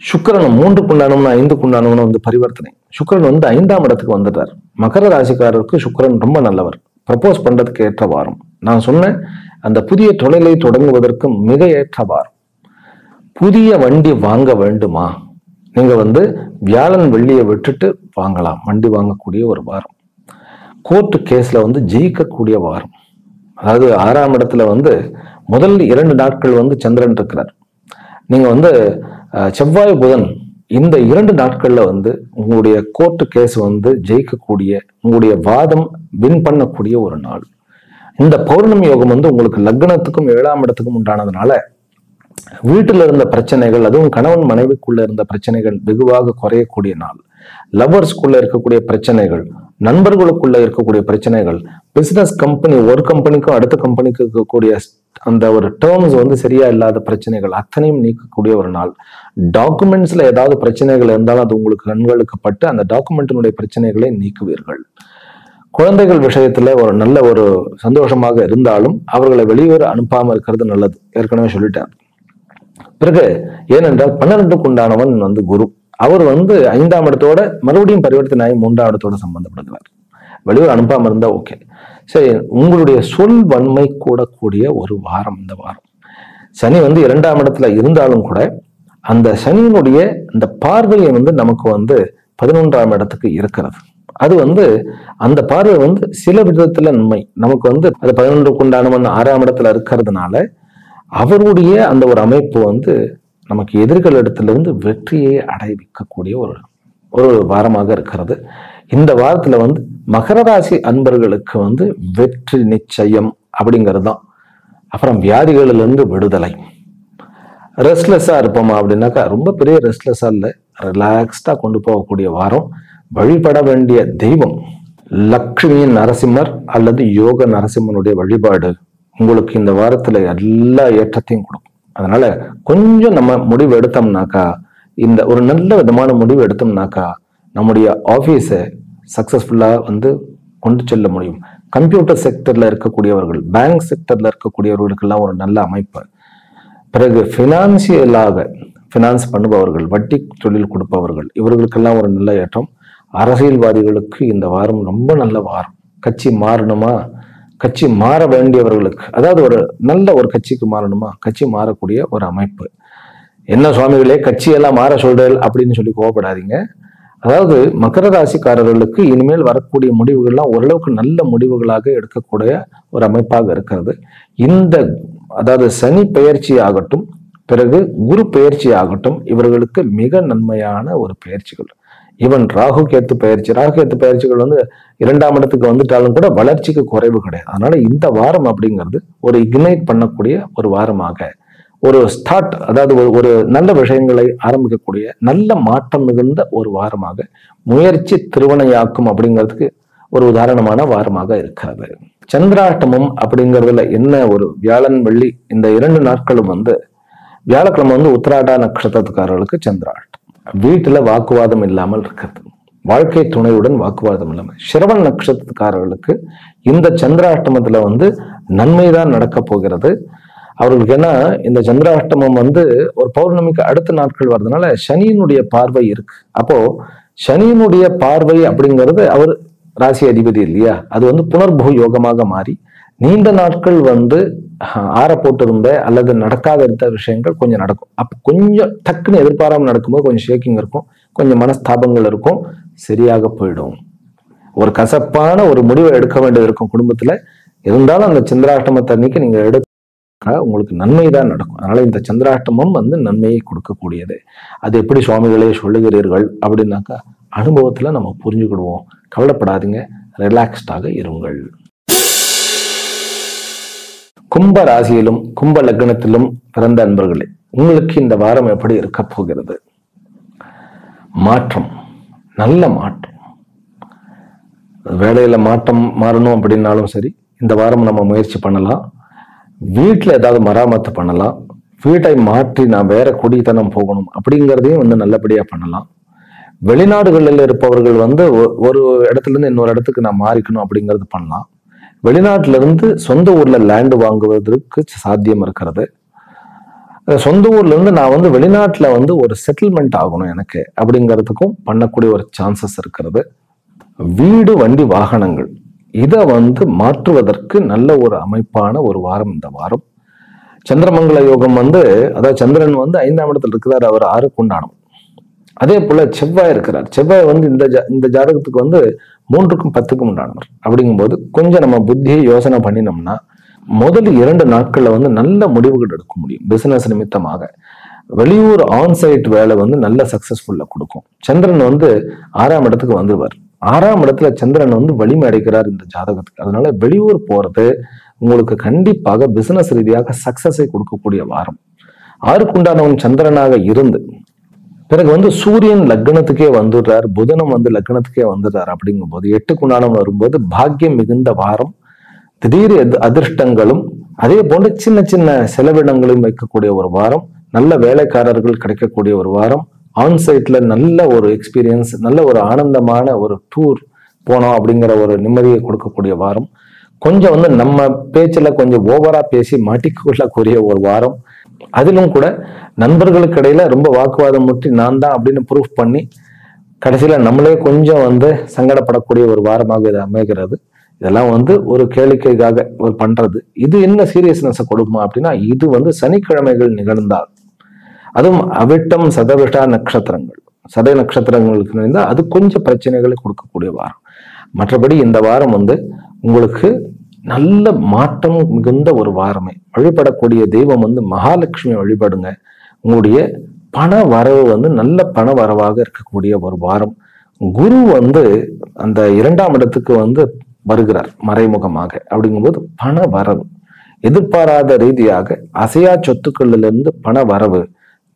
சுக்கிரன் 3க்குண்டானவனா 5க்குண்டானவனா பரிவர்த்தனை. சுக்கிரன் 5ஆம் இடத்துக்கு வந்துட்டார். மகர ராசிக்காரருக்கு சுக்கிரன் ரொம்ப நல்லவர். ப்ரப்போஸ் பண்றதுக்கு ஏற்ற வாரம். நான் சொன்னேன், அந்த புதிய தொழிலை தொடங்குவதற்கு மிக ஏற்ற வாரம். புதிய வண்டி வாங்க வேண்டுமா, நீங்க வியாழன் வெள்ளியை விட்டுட்டு வாங்கலாம். வண்டி வாங்கக்கூடிய ஒரு வாரம். கோர்ட்டு கேஸ்ல ஜெயிக்கக்கூடிய வாரம். அதாவது 6ஆம் இடத்துல முதல் 2 நாட்கள் சந்திரன் இருக்கிறார். நீங்க செவ்வாய் புதன் இந்த 2 நாட்கள்ல உங்களுடைய கோர்ட்டு கேஸ் ஜெயிக்கக்கூடிய, உங்களுடைய வாதம் வின் பண்ணக்கூடிய ஒரு நாள். இந்த பௌர்ணமி யோகம் வந்து உங்களுக்கு லக்னத்துக்கும் 7ஆம் இடத்துக்கும் உண்டானதுனால வீட்டில் இருந்த பிரச்சனைகள், அதுவும் கணவன் மனைவிக்குள்ள இருந்த பிரச்சனைகள் வெகுவாக குறையக்கூடிய நாள். லவர்ஸ்குள்ள இருக்கக்கூடிய பிரச்சனைகள், நண்பர்களுக்குள்ள இருக்கக்கூடிய பிரச்சனைகள், பிசினஸ் கம்பெனி ஒரு கம்பெனிக்கும் அடுத்த கம்பெனிக்கு இருக்கக்கூடிய அந்த ஒரு டேர்ம்ஸ் வந்து சரியா இல்லாத பிரச்சனைகள் அத்தனையும் நீக்கக்கூடிய ஒரு நாள். டாக்குமெண்ட்ஸ்ல ஏதாவது பிரச்சனைகள் இருந்தாலும் அது உங்களுக்கு கண்களுக்கு பட்டு அந்த டாக்குமெண்ட்டினுடைய பிரச்சனைகளை நீக்குவீர்கள். குழந்தைகள் விஷயத்துல ஒரு நல்ல ஒரு சந்தோஷமாக இருந்தாலும் அவர்களை வெளியூர் அனுப்பாம இருக்கிறது நல்லது, ஏற்கனவே சொல்லிட்டேன். பிறகு ஏனென்றால் 12க்கு உண்டானவன் வந்து குரு, அவர் வந்து 5ஆம் இடத்தோட மறுபடியும் பரிவர்த்தனை ஆகி 3ஆம் இடத்தோட சம்பந்தப்படுகிறார். வெளியூர் அனுப்பாம இருந்தா ஓகே. சரி, உங்களுடைய சொல் வன்மை கூடக்கூடிய ஒரு வாரம் இந்த வாரம். சனி வந்து 2ஆம் இடத்துல இருந்தாலும் கூட அந்த சனியினுடைய அந்த பார்வையை வந்து நமக்கு வந்து 11ஆம் இடத்துக்கு இருக்கிறது. அது வந்து அந்த பார்வை வந்து சில விதத்துல நன்மை நமக்கு வந்து அது 11க்கு உண்டானவன் 6ஆம் இடத்துல இருக்கிறதுனால அவருடைய அந்த ஒரு அமைப்பு வந்து நமக்கு எதிர்களிடத்திலிருந்து வெற்றியை அடைவிக்கக்கூடிய ஒரு வாரமாக இருக்கிறது. இந்த வாரத்துல வந்து மகர ராசி அன்பர்களுக்கு வந்து வெற்றி நிச்சயம் அப்படிங்கிறது தான். அப்புறம் வியாதிகளிலிருந்து விடுதலை. ரெஸ்ட்லெஸ்ஸா இருப்போமா அப்படின்னாக்கா ரொம்ப பெரிய ரெஸ்ட்லெஸ்ஸா இல்லை, ரிலாக்ஸ்டா கொண்டு போகக்கூடிய வாரம். வழிபட வேண்டிய தெய்வம் லக்ஷ்மியின் நரசிம்மர் அல்லது யோக நரசிம்மனுடைய வழிபாடு உங்களுக்கு இந்த வாரத்துல எல்லா ஏற்றத்தையும் கொடுக்கும். அதனால கொஞ்சம் நம்ம முடிவு எடுத்தோம்னாக்கா, இந்த ஒரு நல்ல விதமான முடிவு எடுத்தோம்னாக்கா நம்முடைய ஆபீஸை சக்சஸ்ஃபுல்லா வந்து கொண்டு செல்ல முடியும். கம்ப்யூட்டர் செக்டர்ல இருக்கக்கூடியவர்கள், பேங்க் செக்டர்ல இருக்கக்கூடியவர்களுக்கெல்லாம் ஒரு நல்ல அமைப்பு. பிறகு ஃபினான்ஸ் பண்ணுபவர்கள், வட்டி தொழில் கொடுப்பவர்கள், இவர்களுக்கெல்லாம் ஒரு நல்ல ஏற்றம். அரசியல்வாதிகளுக்கு இந்த வாரம் ரொம்ப நல்ல வாரம். கட்சி மாறணுமா, கட்சி மாற வேண்டியவர்களுக்கு, அதாவது ஒரு நல்ல ஒரு கட்சிக்கு மாறணுமா, கட்சி மாறக்கூடிய ஒரு அமைப்பு. என்ன சுவாமிகளே கட்சியெல்லாம் மாற சொல்றேன் அப்படின்னு சொல்லி கோவப்படாதீங்க. அதாவது மகர ராசிக்காரர்களுக்கு இனிமேல் வரக்கூடிய முடிவுகள்லாம் ஓரளவுக்கு நல்ல முடிவுகளாக எடுக்கக்கூடிய ஒரு அமைப்பாக இருக்கிறது. அதாவது சனி பெயர்ச்சி ஆகட்டும், பிறகு குரு பெயர்ச்சி ஆகட்டும், இவர்களுக்கு மிக நன்மையான ஒரு பெயர்ச்சிகள். ஈவன் ராகு கேத்து பயிற்சிகள் வந்து 2ஆம் இடத்துக்கு வந்துட்டாலும் கூட வளர்ச்சிக்கு குறைவு கிடையாது. அதனால இந்த வாரம் அப்படிங்கிறது ஒரு இக்னைட் பண்ணக்கூடிய ஒரு வாரமாக, ஒரு ஸ்டார்ட், அதாவது ஒரு நல்ல விஷயங்களை ஆரம்பிக்கக்கூடிய நல்ல மாற்றம் மிகுந்த ஒரு வாரமாக, முயற்சி திருவனையாக்கும் அப்படிங்கிறதுக்கு ஒரு உதாரணமான வாரமாக இருக்கிறது. சந்திராஷ்டமம் அப்படிங்கிறதுல என்ன ஒரு வியாழன் வெள்ளி இந்த 2 நாட்களும் வந்து, வியாழக்கிழமை வந்து உத்திராட நட்சத்திரத்துக்காரர்களுக்கு சந்திராஷ்டம். வீட்டுல வாக்குவாதம் இல்லாமல் இருக்கிறது, வாழ்க்கை துணையுடன் வாக்குவாதம் இல்லாமல். சிரவண நட்சத்திரக்காரர்களுக்கு இந்த சந்திராஷ்டமத்துல வந்து நன்மைதான் நடக்க போகிறது. அவர்களுக்கு என்ன, இந்த சந்திராஷ்டமம் வந்து ஒரு பௌர்ணமிக்கு அடுத்த நாட்கள் வர்றதுனால சனியினுடைய பார்வை இருக்கு. அப்போ சனியினுடைய பார்வை அப்படிங்கிறது அவர் ராசி அதிபதி இல்லையா, அது வந்து புனர்பூ யோகமாக மாறி நீண்ட நாட்கள் வந்து ஆற போட்டிருந்த அல்லது நடக்காத இருந்த விஷயங்கள் கொஞ்சம் நடக்கும். அப்ப கொஞ்சம் டக்குன்னு எதிர்பாராமல் நடக்கும்போது கொஞ்சம் ஷேக்கிங் இருக்கும், கொஞ்சம் மனஸ்தாபங்கள் இருக்கும், சரியாக போயிடும். ஒரு கசப்பான ஒரு முடிவை எடுக்க வேண்டியது இருக்கும் குடும்பத்துல, இருந்தாலும் அந்த சந்திராஷ்டமத்தை அன்னைக்கு நீங்க எடுக்க உங்களுக்கு நன்மை தான் நடக்கும். அதனால இந்த சந்திராஷ்டமம் வந்து நன்மையை கொடுக்கக்கூடியது. அது எப்படி சுவாமிகளே சொல்லுகிறீர்கள் அப்படின்னாக்கா, அனுபவத்துல நம்ம புரிஞ்சுக்கிடுவோம். கவலைப்படாதீங்க, ரிலாக்ஸ்டாக இருங்கள். கும்ப ராசியிலும் கும்ப லக்னத்திலும் பிறந்த அன்பர்களே, உங்களுக்கு இந்த வாரம் எப்படி இருக்க போகிறது? மாற்றம், நல்ல மாற்றம். வேலையில மாறணும் அப்படின்னாலும் சரி, இந்த வாரம் நம்ம முயற்சி பண்ணலாம். வீட்டுல ஏதாவது மராமத்து பண்ணலாம். வீட்டை மாற்றி நான் வேற குடித்தனம் போகணும் அப்படிங்கிறதையும் வந்து நல்லபடியா பண்ணலாம். வெளிநாடுகளில் இருப்பவர்கள் வந்து ஒரு இடத்துல இருந்து இன்னொரு இடத்துக்கு நான் மாறிக்கணும் அப்படிங்கிறது பண்ணலாம். வெளிநாட்டுல இருந்து சொந்த ஊர்ல லேண்டு வாங்குவதற்கு சாத்தியம் இருக்கிறது. சொந்த ஊர்ல இருந்து நான் வந்து வெளிநாட்டுல வந்து ஒரு செட்டில்மெண்ட் ஆகணும் எனக்கு அப்படிங்கிறதுக்கும் பண்ணக்கூடிய ஒரு சான்சஸ் இருக்கிறது. வீடு, வண்டி, வாகனங்கள் இதை வந்து மாற்றுவதற்கு நல்ல ஒரு அமைப்பான ஒரு வாரம் இந்த வாரம். சந்திரமங்கல யோகம் வந்து, அதாவது சந்திரன் வந்து 5ஆம் இடத்துல இருக்கிறார், அவர் 6க்கு உண்டானம். அதே போல செவ்வாய் இருக்கிறார். செவ்வாய் வந்து இந்த ஜாதகத்துக்கு வந்து 3க்கும் 10க்கும் உண்டானவர். அப்படிங்கும்போது கொஞ்சம் நம்ம புத்தியை யோசனை பண்ணினோம்னா முதல் 2 நாட்கள்ல வந்து நல்ல முடிவுகள் எடுக்க முடியும். பிசினஸ் நிமித்தமாக வெளியூர் ஆன்சைட் வேலை வந்து நல்ல சக்சஸ்ஃபுல்லா கொடுக்கும். சந்திரன் வந்து 6ஆம் இடத்துக்கு வந்துருவார். 6ஆம் இடத்துல சந்திரன் வந்து வலிமை அடைக்கிறார் இந்த ஜாதகத்துக்கு. அதனால வெளியூர் போறது, உங்களுக்கு கண்டிப்பாக பிசினஸ் ரீதியாக சக்சஸை கொடுக்கக்கூடிய வாரம். 6க்குண்டானவன் சந்திரனாக இருந்து பிறகு சூரியன் லக்னத்துக்கே வந்துடுறார், புதனும் லக்னத்துக்கே வந்துடுறார். அப்படிங்கும் போது 8க்குண்டானவன் வரும்போது பாக்கியம் மிகுந்த வாரம். திடீர் அதிர்ஷ்டங்களும் அதே போன்று சின்ன சின்ன செலவினங்களையும் வைக்கக்கூடிய ஒரு வாரம். நல்ல வேலைக்காரர்கள் கிடைக்கக்கூடிய ஒரு வாரம். ஆன்சைட்ல நல்ல ஒரு எக்ஸ்பீரியன்ஸ், நல்ல ஒரு ஆனந்தமான ஒரு டூர் போனோம் அப்படிங்கிற ஒரு நிம்மதியை கொடுக்கக்கூடிய வாரம். கொஞ்சம் நம்ம பேச்சுல கொஞ்சம் ஓவரா பேசி மாட்டிக்கொள்ளக்கூடிய ஒரு வாரம். அதிலும் கூட நண்பர்களுக்கு இடையில ரொம்ப வாக்குவாதம் முற்றி நான் தான் அப்படின்னு ப்ரூஃப் பண்ணி கடைசியில நம்மளே கொஞ்சம் சங்கடப்படக்கூடிய ஒரு வாரமாக இது அமைகிறது. இதெல்லாம் ஒரு கேளிக்கைக்காக பண்றது. இது என்ன சீரியஸ்னஸ் கொடுக்குமா அப்படின்னா, இது சனிக்கிழமைகள் நிகழ்ந்தால், அதுவும் அவிட்டம் சதவிட்டா நட்சத்திரங்கள், சதய நட்சத்திரங்களுக்கு நிகழ்ந்தால் அது கொஞ்சம் பிரச்சனைகளை கொடுக்கக்கூடிய வாரம். மற்றபடி இந்த வாரம் உங்களுக்கு நல்ல மாற்றம் மிகுந்த ஒரு வாரமே. வழிபடக்கூடிய தெய்வம் மகாலட்சுமி வழிபடுங்க. உங்களுடைய பண வரவு நல்ல பண வரவாக இருக்கக்கூடிய ஒரு வாரம். குரு அந்த 2ஆம் இடத்துக்கு வருகிறார் மறைமுகமாக. அப்படிங்கும்போது பண வரவு, எதிர்பாராத ரீதியாக அசையா சொத்துக்களிலிருந்து பண வரவு,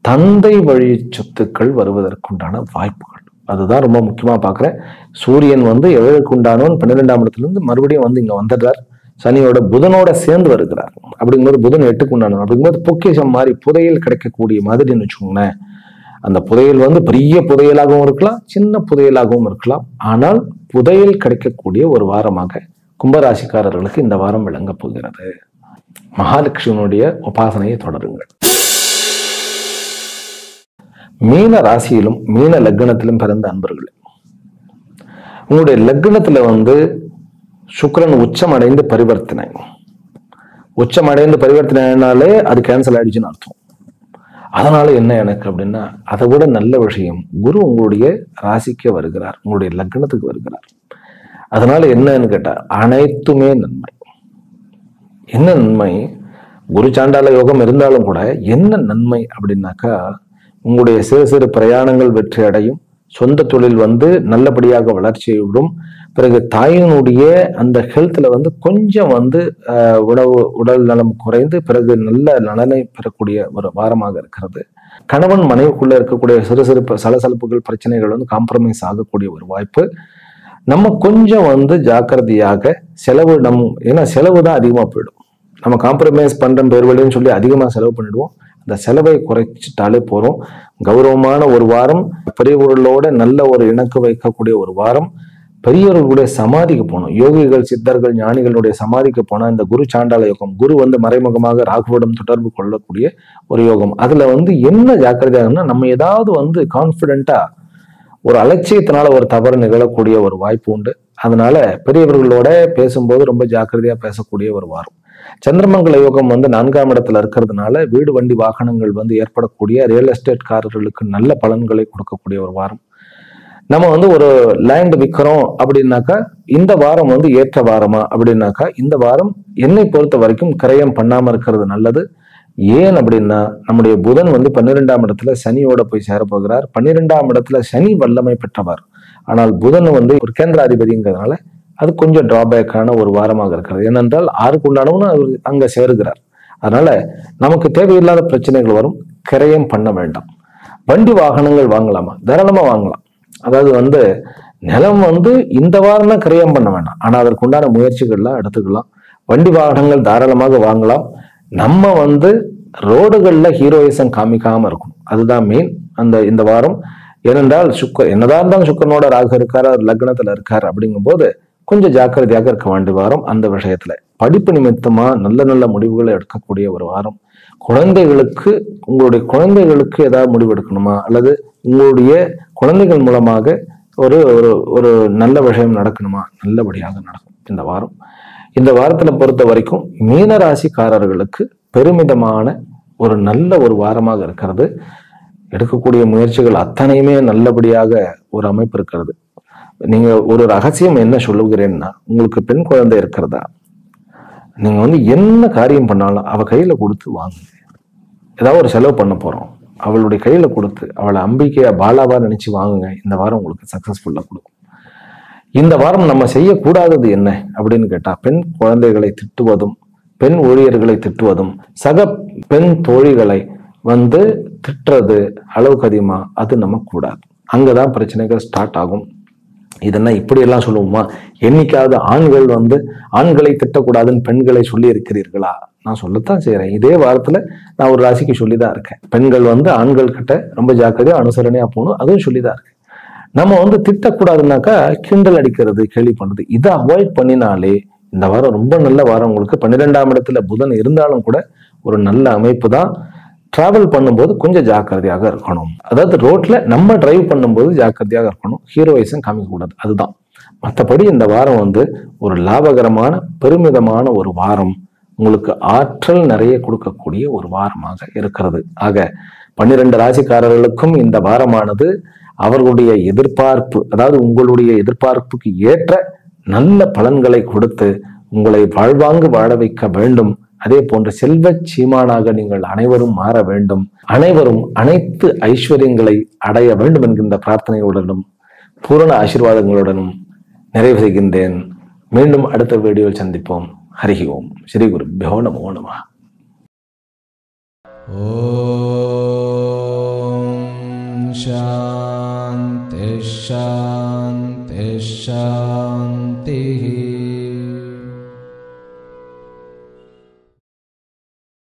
தந்தை வழி சொத்துக்கள் வருவதற்குண்டான வாய்ப்புகள், அதுதான் ரொம்ப முக்கியமா பாக்குறேன். சூரியன் 7க்குண்டானவன் 12ஆம் இடத்துல இருந்து மறுபடியும் இங்க வந்துடுறார். சனியோட புதனோட சேர்ந்து வருகிறார். அப்படிங்கும்போது புதன் 8க்குண்டானவன். அப்படிங்கும்போது பொக்கிஷம் மாதிரி புதையல் கிடைக்கக்கூடிய மாதிரின்னு வச்சுக்கோங்களேன். அந்த புதையல் பெரிய புதையலாகவும் இருக்கலாம், சின்ன புதையலாகவும் இருக்கலாம். ஆனால் புதையல் கிடைக்கக்கூடிய ஒரு வாரமாக கும்பராசிக்காரர்களுக்கு இந்த வாரம் விளங்க போகிறது. மகாலட்சுமியுடைய உபாசனையை தொடருங்கள். மீன ராசியிலும் மீன லக்னத்திலும் பிறந்த அன்பர்களே, உங்களுடைய லக்னத்துல சுக்கிரன் உச்சமடைந்து பரிவர்த்தனை. உச்சமடைந்து பரிவர்த்தனைனாலே அது கேன்சல் ஆயிடுச்சுன்னு அர்த்தம். அதனால என்ன எனக்கு அப்படின்னா, அதை விட நல்ல விஷயம், குரு உங்களுடைய ராசிக்கு வருகிறார், உங்களுடைய லக்னத்துக்கு வருகிறார். அதனால என்னன்னு கேட்டா அனைத்துமே நன்மை. என்ன நன்மை? குரு சாண்டால யோகம் இருந்தாலும் கூட என்ன நன்மை அப்படின்னாக்கா, உங்களுடைய சிறு சிறு பிரயாணங்கள் வெற்றி அடையும். சொந்த தொழில் நல்லபடியாக வளர்ச்சியை விடும். பிறகு தாயினுடைய அந்த ஹெல்த்ல கொஞ்சம் உடல் நலம் குறைந்து பிறகு நல்ல நலனை பெறக்கூடிய ஒரு வாரமாக இருக்கிறது. கணவன் மனைவிக்குள்ள இருக்கக்கூடிய சிறு சிறு சலசலப்புகள் பிரச்சனைகள் காம்ப்ரமைஸ் ஆகக்கூடிய ஒரு வாய்ப்பு. நம்ம கொஞ்சம் ஜாக்கிரதையாக செலவு, ஏன்னா செலவு தான் அதிகமா போயிடும். நம்ம காம்ப்ரமைஸ் பண்ற பேர் வழின்னு சொல்லி அதிகமா செலவு பண்ணிடுவோம். அந்த செலவை குறைச்சிட்டாலே போறோம். கௌரவமான ஒரு வாரம், பெரியவர்களோட நல்ல ஒரு இணக்கு வைக்கக்கூடிய ஒரு வாரம். பெரியவர்களுடைய சமாதிக்கு போனோம், யோகிகள் சித்தர்கள் ஞானிகளுடைய சமாதிக்கு போனா இந்த குரு சாண்டால யோகம், குரு மறைமுகமாக ராகுவிடம் தொடர்பு கொள்ளக்கூடிய ஒரு யோகம். அதுல என்ன ஜாக்கிரதையாகனா, நம்ம ஏதாவது கான்பிடென்ட்டா ஒரு அலட்சியத்தினால ஒரு தவறு நிகழக்கூடிய ஒரு வாய்ப்பு உண்டு. அதனால பெரியவர்களோட பேசும்போது ரொம்ப ஜாக்கிரதையா பேசக்கூடிய ஒரு வாரம். சந்திரமங்கல யோகம் 4ஆம் இடத்துல இருக்கிறதுனால வீடு வண்டி வாகனங்கள் ஏற்படக்கூடிய ரியல் எஸ்டேட்காரர்களுக்கு நல்ல பலன்களை கொடுக்கக்கூடிய ஒரு வாரம். நம்ம ஒரு லேண்ட் விற்கிறோம் அப்படின்னாக்கா இந்த வாரம் ஏற்ற வாரமா அப்படின்னாக்கா, இந்த வாரம் என்னை பொறுத்த வரைக்கும் கிரயம் பண்ணாம இருக்கிறது நல்லது. ஏன் அப்படின்னா, நம்முடைய புதன் 12ஆம் இடத்துல சனியோட போய் சேரப்போகிறார். 12ஆம் இடத்துல சனி வல்லமை பெற்றவர். ஆனால் புதன் ஒரு கேந்திராதிபதிங்கிறதுனால அது கொஞ்சம் டிராபேக்கான ஒரு வாரமாக இருக்கிறது. ஏனென்றால் 6க்குண்டானவனும் அவர் அங்க சேருகிறார். அதனால நமக்கு தேவையில்லாத பிரச்சனைகள் வரும். கிரயம் பண்ண வேண்டாம். வண்டி வாகனங்கள் வாங்கலாமா? தாராளமா வாங்கலாம். அதாவது நிலம் இந்த வாரம் தான் கிரயம் பண்ண வேண்டாம், ஆனா அதற்குண்டான முயற்சிகள்லாம் எடுத்துக்கலாம். வண்டி வாகனங்கள் தாராளமாக வாங்கலாம். நம்ம ரோடுகள்ல ஹீரோயிசம் காமிக்காம இருக்கணும், அதுதான் மெயின் இந்த வாரம். ஏனென்றால் என்னதான் இருந்தாலும் சுக்கரனோட ராகு இருக்காரு, லக்னத்துல இருக்காரு. அப்படிங்கும் போது கொஞ்சம் ஜாக்கிரதையாக இருக்க வேண்டிய வாரம். அந்த விஷயத்துல படிப்பு நிமித்தமா நல்ல நல்ல முடிவுகளை எடுக்கக்கூடிய ஒரு வாரம். குழந்தைகளுக்கு, உங்களுடைய குழந்தைகளுக்கு ஏதாவது முடிவு எடுக்கணுமா, அல்லது உங்களுடைய குழந்தைகள் மூலமாக ஒரு ஒரு நல்ல விஷயம் நடக்கணுமா, நல்லபடியாக நடக்கும் இந்த வாரம். இந்த வாரத்துல பொறுத்த வரைக்கும் மீன ராசிக்காரர்களுக்கு பெருமிதமான ஒரு நல்ல ஒரு வாரமாக இருக்கிறது. எடுக்கக்கூடிய முயற்சிகள் அத்தனையுமே நல்லபடியாக ஒரு அமைப்பு இருக்கிறது. நீங்க ஒரு ரகசியம் என்ன சொல்லுகிறேன்னா, உங்களுக்கு பெண் குழந்தை இருக்கிறதா, நீங்க என்ன காரியம் பண்ணாலும் அவ கையில கொடுத்து வாங்குங்க. ஏதாவது ஒரு செலவு பண்ண போறோம், அவளுடைய கையில கொடுத்து அவளை அம்பிக்கையா பாலாவா நினைச்சு வாங்குங்க. இந்த வாரம் உங்களுக்கு சக்சஸ்ஃபுல்லா கொடுக்கும். இந்த வாரம் நம்ம செய்யக்கூடாதது என்ன அப்படின்னு கேட்டா, பெண் குழந்தைகளை திட்டுவதும் பெண் ஊழியர்களை திட்டுவதும் சக பெண் தோழிகளை திட்டுறது அளவுக்கு அதிகமா அது நம்ம கூடாது. அங்கதான் பிரச்சனைகள் ஸ்டார்ட் ஆகும். இதெல்லாம் இப்படியெல்லாம் சொல்லுவோமா? என்னைக்காவது ஆண்கள் ஆண்களை திட்டக்கூடாதுன்னு பெண்களை சொல்லி இருக்கிறீர்களா? நான் சொல்லத்தான் செய்யறேன். இதே வாரத்துல நான் ஒரு ராசிக்கு சொல்லிதான் இருக்கேன். பெண்கள் ஆண்கள் கிட்ட ரொம்ப ஜாக்கிரதையா அனுசரணையா போகணும், அதுவும் சொல்லிதான் இருக்கேன். நம்ம திட்டக்கூடாதுன்னாக்கா கிண்டல் அடிக்கிறது, கேலி பண்றது, இதை அவாய்ட் பண்ணினாலே இந்த வாரம் ரொம்ப நல்ல வாரம். உங்களுக்கு 12ஆம் இடத்துல புதன் இருந்தாலும் கூட ஒரு நல்ல அமைப்பு தான். டிராவல் பண்ணும்போது கொஞ்சம் ஜாக்கிரதையாக இருக்கணும். அதாவது ரோட்ல நம்ம டிரைவ் பண்ணும்போது ஜாக்கிரதையாக இருக்கணும், ஹீரோயிசம் காமிக்க கூடாது. அதுதான். மற்றபடி இந்த வாரம் ஒரு லாபகரமான பெருமிதமான ஒரு வாரம், உங்களுக்கு ஆற்றல் நிறைய கொடுக்கக்கூடிய ஒரு வாரமாக இருக்கிறது. ஆக 12 ராசிக்காரர்களுக்கும் இந்த வாரமானது அவர்களுடைய எதிர்பார்ப்பு, அதாவது உங்களுடைய எதிர்பார்ப்புக்கு ஏற்ற நல்ல பலன்களை கொடுத்து உங்களை வாழ்வாங்கு வாழ வைக்க வேண்டும். அதே போன்று செல்வ சீமானாக நீங்கள் அனைவரும் மாற வேண்டும். அனைவரும் அனைத்து ஐஸ்வர்யங்களை அடைய வேண்டும் என்கின்ற பிரார்த்தனையுடனும் பூரண ஆசீர்வாதங்களுடனும் நிறைவு செய்கின்றேன். மீண்டும் அடுத்த வீடியோவில் சந்திப்போம். ஹரி ஓம். ஸ்ரீ குருப்யோ நமோ நமः. ஓம் சாந்தி சாந்தி சாந்தி.